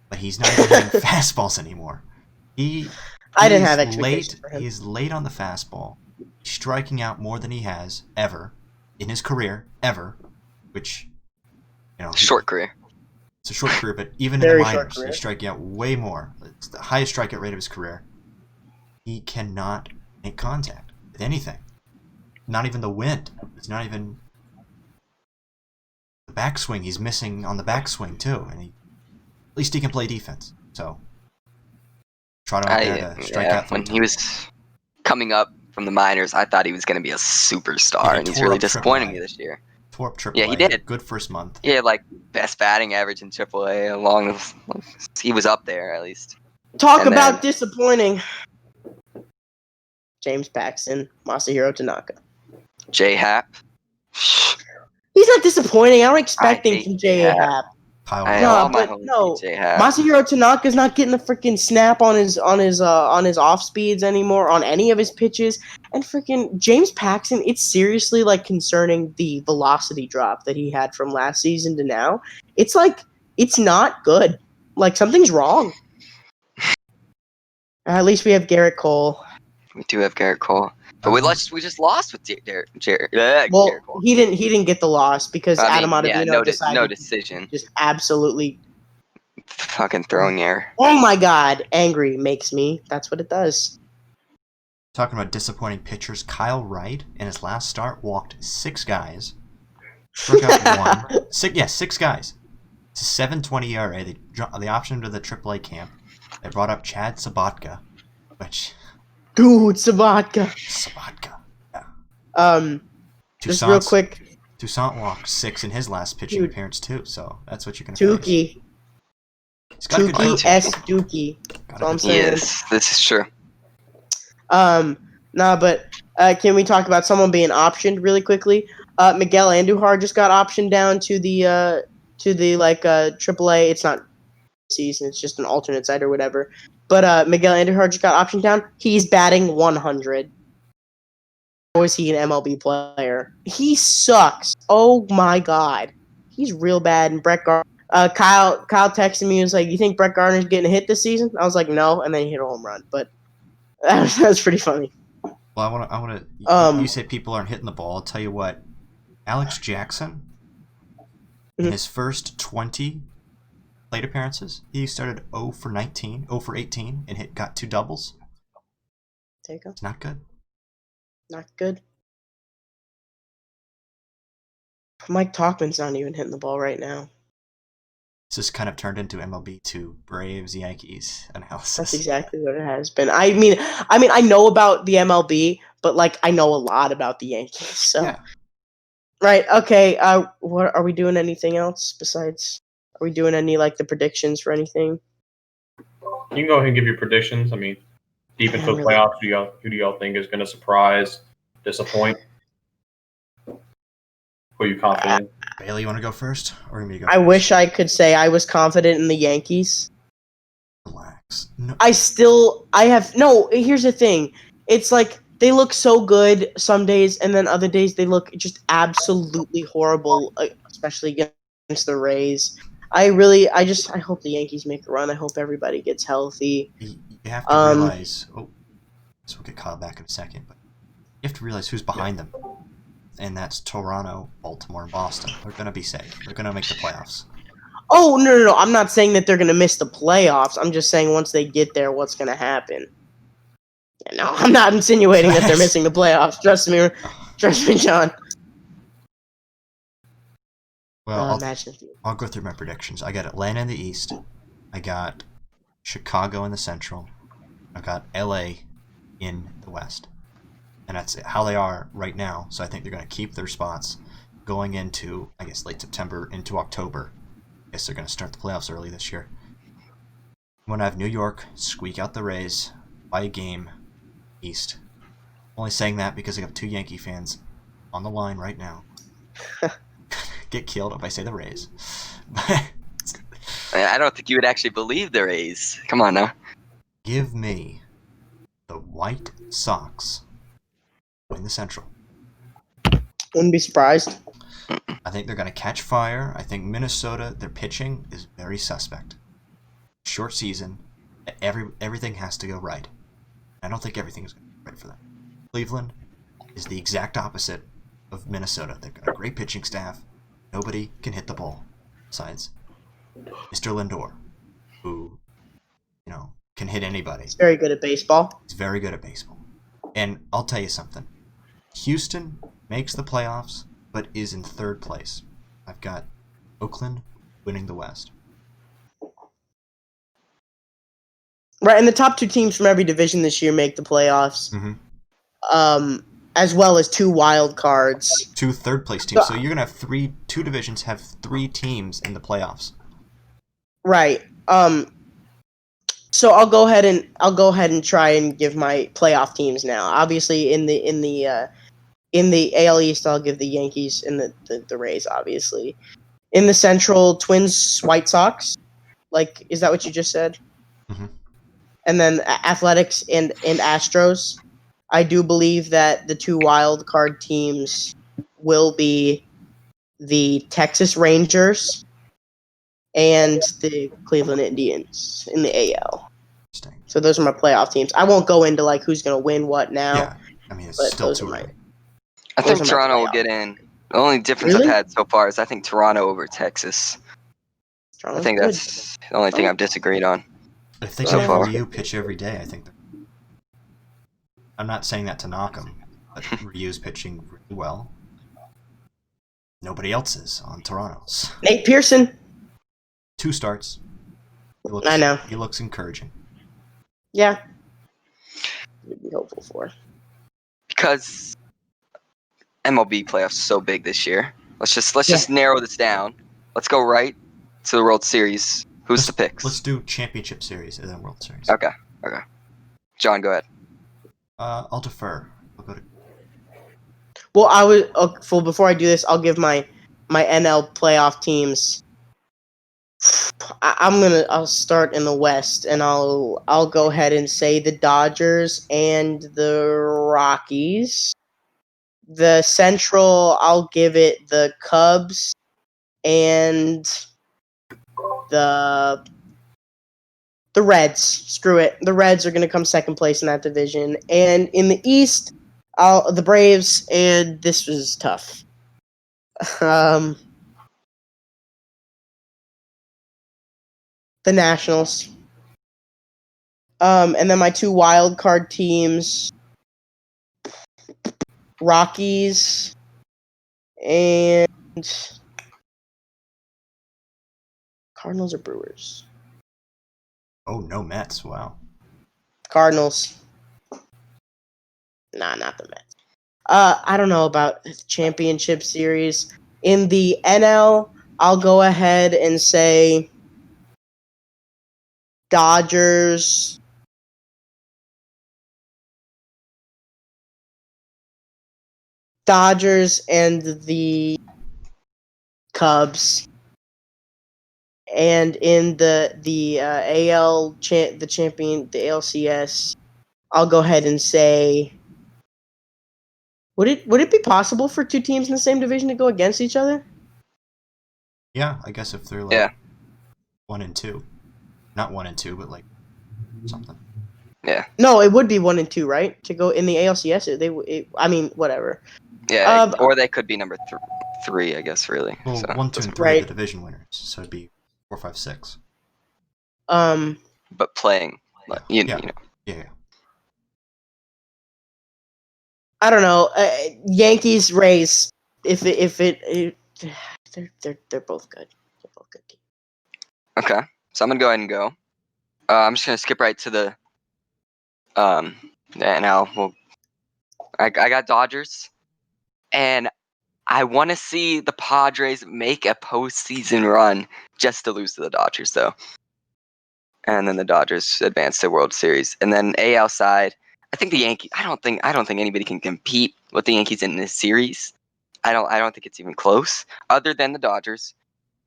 But he's not even hitting fastballs anymore. I didn't have expectations for him. He's late on the fastball, striking out more than he has ever in his career, which, short career. It's a short career, but even in the minors, he's striking out way more. It's the highest strikeout rate of his career. He cannot make contact with anything. Not even the wind. It's not even the backswing. He's missing on the backswing too, and at least he can play defense. So try to strike out. When he was coming up from the minors, I thought he was going to be a superstar, and he's really disappointing me this year. Tore up AAA. Yeah, he did. Good first month. Yeah, best batting average in AAA. He was up there at least. Talk about disappointing. James Paxton, Masahiro Tanaka. J-Hap. He's not disappointing. I don't expect I things hate from J-Hap. J-Hap. Kyle I Wright. know No, all my but homies no. hate J-Hap. Masahiro Tanaka's not getting the freaking snap on his off speeds anymore on any of his pitches. And freaking James Paxton, it's seriously like concerning the velocity drop that he had from last season to now. It's like it's not good. Like something's wrong. At least we have Garrett Cole. We do have Garrett Cole. But we just lost with Garrett Well, Cole. he didn't get the loss because Adam Ottavino decided no to decision. just absolutely. Fucking throwing error. Oh my god, angry makes me. That's what it does. Talking about disappointing pitchers, Kyle Wright in his last start walked 6 guys, struck out 1. 6 guys. It's a 7.20 ERA. They optioned him to the AAA camp. They brought up Chad Sabatka, which Dude, Sabatka. Yeah. Just real quick. Toussaint walked 6 in his last pitching Dude. appearance too, so that's what you're gonna face. Dookie. He's got a good Dookie curveball. S. Dookie. That's all I'm saying. Yes, this is true. But can we talk about someone being optioned really quickly? Miguel Andujar just got optioned down to the AAA. It's not season, it's just an alternate site or whatever. But Miguel Andujar just got optioned down. He's batting 100. Or is he an MLB player? He sucks. Oh my god. He's real bad. And Brett Gardner, Kyle texted me and was like, "You think Brett Gardner's getting a hit this season?" I was like, "No," and then he hit a home run. But that was pretty funny. Well, I want to. You say people aren't hitting the ball. I'll tell you what. Alex Jackson, in his first 20 plate appearances, he started 0 for 19, 0 for 18, and got 2 doubles. There you go. It's not good. Not good. Mike Talkman's not even hitting the ball right now. This has kind of turned into MLB 2 Braves Yankees analysis. That's exactly what it has been. I mean, I know about the MLB, but like I know a lot about the Yankees. So, Yeah. Right. Okay. What are we doing? Anything else besides? Are we doing any like the predictions for anything? You can go ahead and give your predictions. I mean, deep into the Really? playoffs, who do y'all think is going to surprise, disappoint? Who are you confident in? Bailey, you want to go first, or you want me to go? I first? wish I could say I was confident in the Yankees. Relax. No. Here's the thing. It's like they look so good some days, and then other days they look just absolutely horrible, especially against the Rays. I hope the Yankees make a run. I hope everybody gets healthy. You have to realize. Oh, so we'll get Kyle back in a second, but you have to realize who's behind them, and that's Toronto, Baltimore, and Boston. They're gonna be safe. They're gonna make the playoffs. Oh, no. I'm not saying that they're going to miss the playoffs. I'm just saying once they get there, what's going to happen. No, I'm not insinuating that they're missing the playoffs. Trust me, John. Well, Imagine if you... I'll go through my predictions. I got Atlanta in the East. I got Chicago in the Central. I got LA in the West. And that's how they are right now. So I think they're going to keep their spots going into, I guess, late September into October. I guess they're going to start the playoffs early this year. I'm going to have New York squeak out the Rays by a game East. I'm only saying that because I have 2 Yankee fans on the line right now. Get killed if I say the Rays. I don't think you would actually believe the Rays. Come on now. Give me the White Sox win the Central. Wouldn't be surprised. I think they're going to catch fire. I think Minnesota, their pitching is very suspect. Short season. Everything has to go right. I don't think everything is going to be right for them. Cleveland is the exact opposite of Minnesota. They've got a great pitching staff. Nobody can hit the ball besides Mr. Lindor, who, can hit anybody. He's very good at baseball. He's very good at baseball. And I'll tell you something. Houston makes the playoffs, but is in 3rd place. I've got Oakland winning the West. Right, and the top 2 teams from every division this year make the playoffs. Mm-hmm. As well as 2 wild cards. 2 third-place teams. So you're going to have 2 divisions have 3 teams in the playoffs. Right. So I'll go ahead and try and give my playoff teams now. Obviously, in the AL East, I'll give the Yankees and the Rays. Obviously, in the Central, Twins, White Sox. Like, is that what you just said? Mhm. And then Athletics and Astros. I do believe that the two wild card teams will be the Texas Rangers and the Cleveland Indians in the AL. Interesting. So those are my playoff teams. I won't go into like who's going to win what now. Yeah, I mean it's But still those too are my- early. I Those think are my Toronto will playoff. get in. The only difference Really? I've had so far is I think Toronto over Texas. I Toronto's think good. that's the only thing I've disagreed on. If they So can far. have Ryu pitch every day, I think. I'm not saying that to knock him, but Ryu's pitching really well. Nobody else is on Toronto's. Nate Pearson. 2 starts. I know. He looks encouraging. Yeah. Would be hopeful for. Because MLB playoffs so big this year. Let's just narrow this down. Let's go right to the World Series. Who's the picks? Let's do Championship Series and then World Series. Okay. John, go ahead. I'll defer. I'll go to. Well, I was before I do this, I'll give my NL playoff teams. I'll start in the West, and I'll go ahead and say the Dodgers and the Rockies. The Central, I'll give it the Cubs and the Reds. Screw it, the Reds are going to come second place in that division. And in the East, the Braves, and this was tough. The Nationals. And then my 2 wild card teams, Rockies and Cardinals or Brewers? Oh, no Mets. Wow. Cardinals. Nah, not the Mets. I don't know about championship series. In the NL, I'll go ahead and say Dodgers. And the Cubs. And in the AL the ALCS, I'll go ahead and say, would it be possible for 2 teams in the same division to go against each other? Yeah, I guess if they're like Yeah. 1 and 2, not 1 and 2, but like something. Yeah. No, it would be 1 and 2, right? To go in the ALCS, I mean, whatever. Yeah. Or they could be number 3, I guess, really. Well, So, 1, 2, and 3 are Right. the division winners, so it'd be 4, 5, 6. But playing, you know. Yeah. I don't know. Yankees, Rays. If it they're both good. They're both good teams. Okay. So I'm gonna go ahead and go. I'm just gonna skip right to the NL. Well, I got Dodgers, and I want to see the Padres make a postseason run just to lose to the Dodgers, though. And then the Dodgers advance to World Series, and then AL side, I think the Yankees. I don't think anybody can compete with the Yankees in this series. I don't think it's even close, other than the Dodgers.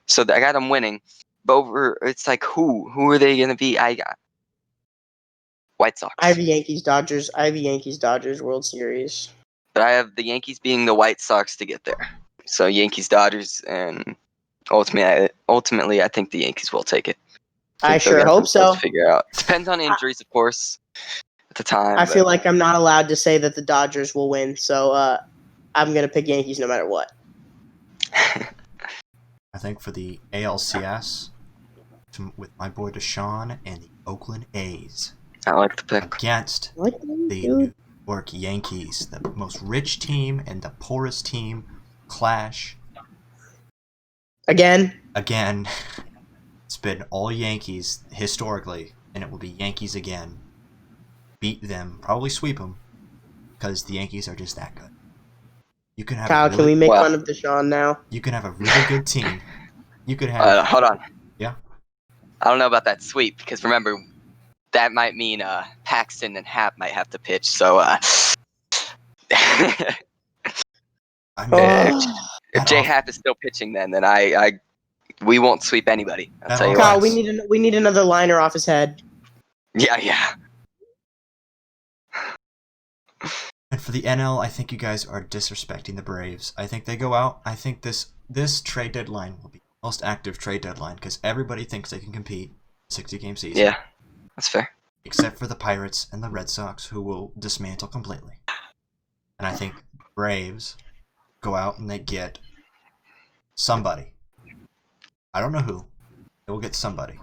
So I got them winning. But it's like who are they gonna be? I got White Sox. I have the Yankees, Dodgers World Series. But I have the Yankees being the White Sox to get there. So Yankees, Dodgers, and ultimately, I think the Yankees will take it. I think they'll sure get hope themselves so. Figure out. Depends on injuries, of course, at the time. I feel like I'm not allowed to say that the Dodgers will win, so I'm gonna pick Yankees no matter what. I think for the ALCS, with my boy Deshaun and the Oakland A's. I like the pick. Against the New York Yankees, the most rich team and the poorest team clash. Again. It's been all Yankees historically, and it will be Yankees again. Beat them, probably sweep them, because the Yankees are just that good. You can have Kyle, can we make fun of Deshaun now? You can have a really good team. You could have. Hold on. Yeah. I don't know about that sweep because remember, that might mean Paxton and Hap might have to pitch. So I mean, if J Hap is still pitching, then we won't sweep anybody. I'll That tell you Kyle, what. we need another liner off his head. Yeah. and for the NL, I think you guys are disrespecting the Braves. I think they go out. I think this trade deadline will be the most active trade deadline because everybody thinks they can compete 60-game season. Yeah, that's fair. Except for the Pirates and the Red Sox, who will dismantle completely. And I think the Braves go out and they get somebody. I don't know who. They will get somebody.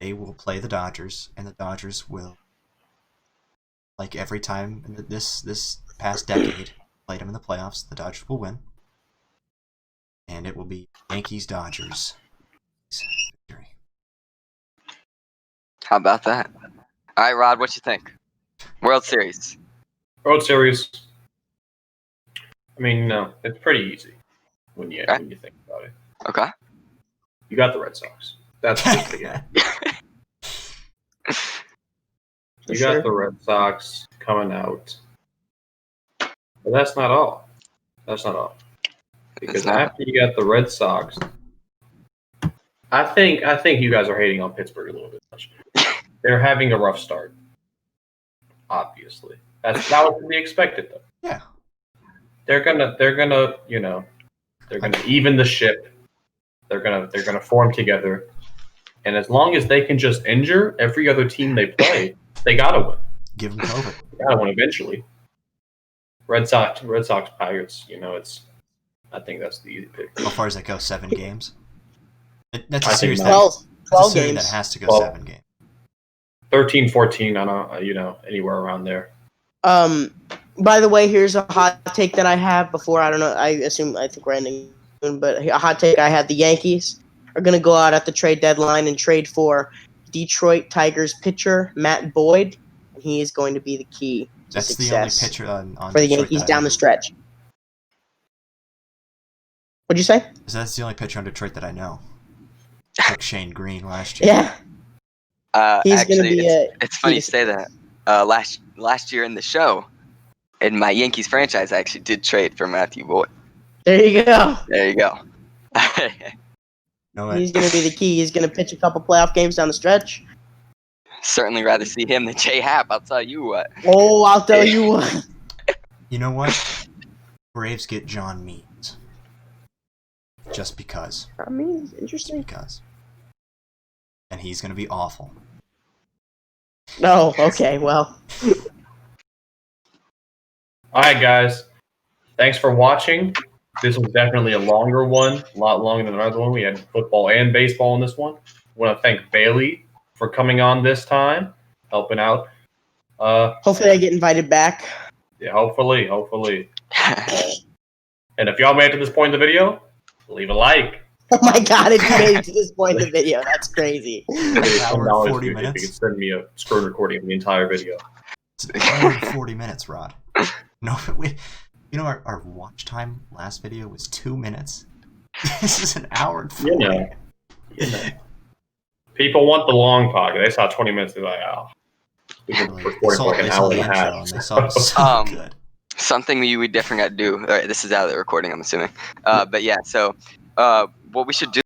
They will play the Dodgers, and the Dodgers will, like every time in this past decade, played them in the playoffs, the Dodgers will win. And it will be Yankees-Dodgers victory. How about that? All right, Rod, what you think? World Series. World Series. I mean, no, it's pretty easy when you think about it. Okay. You got the Red Sox. That's just the game. You got the Red Sox coming out. But that's not all. Because after you got the Red Sox, I think you guys are hating on Pittsburgh a little bit much. They're having a rough start. Obviously. That was to be expected though. Yeah. They're gonna even the ship. They're gonna form together. And as long as they can just injure every other team they play, they gotta win. Give them COVID. They gotta win eventually. Red Sox, Pirates. I think that's the easy pick. How far does that go? 7 games? That's a I series think that, 12 that games. has to go 12. 7 games. 13, 14, I don't anywhere around there. By the way, here's a hot take that I have before. I don't know. I think we're ending soon, but a hot take I have: the Yankees are going to go out at the trade deadline and trade for Detroit Tigers pitcher Matt Boyd, and he is going to be the key to That's success the only pitcher on for the Detroit Yankees that I down know. the stretch. What'd you say? So that's the only pitcher on Detroit that I know. Took Shane Green last year. Yeah, he's going to be it's funny you say that. Last year in the show, in my Yankees franchise, I actually did trade for Matthew Boyd. There you go. There you go. No, He's going to be the key. He's going to pitch a couple playoff games down the stretch. Certainly rather see him than J Hap. I'll tell you what. Oh, I'll tell you what. You know what? Braves get John Means. Just because. I mean, interesting. Because. And he's going to be awful. Oh, okay, well. All right, guys. Thanks for watching. This was definitely a longer one, a lot longer than the other one. We had football and baseball in this one. I want to thank Bailey for coming on this time, helping out. Hopefully I get invited back. Yeah, hopefully. And if y'all made it to this point in the video, leave a like. Oh my god, if you made it to this point in the video, that's crazy. Hour and 40 If you minutes? can send me a screen recording of the entire video. It's an hour and 40 minutes, Rod. No, our watch time last video was 2 minutes. This is an hour and 40 minutes. People want the long podcast. They saw 20 minutes. They're like, oh. We've been recording for like an hour and a half. And they saw it was so good. Something we definitely got to do. All right, this is out of the recording, I'm assuming. But yeah, so what we should do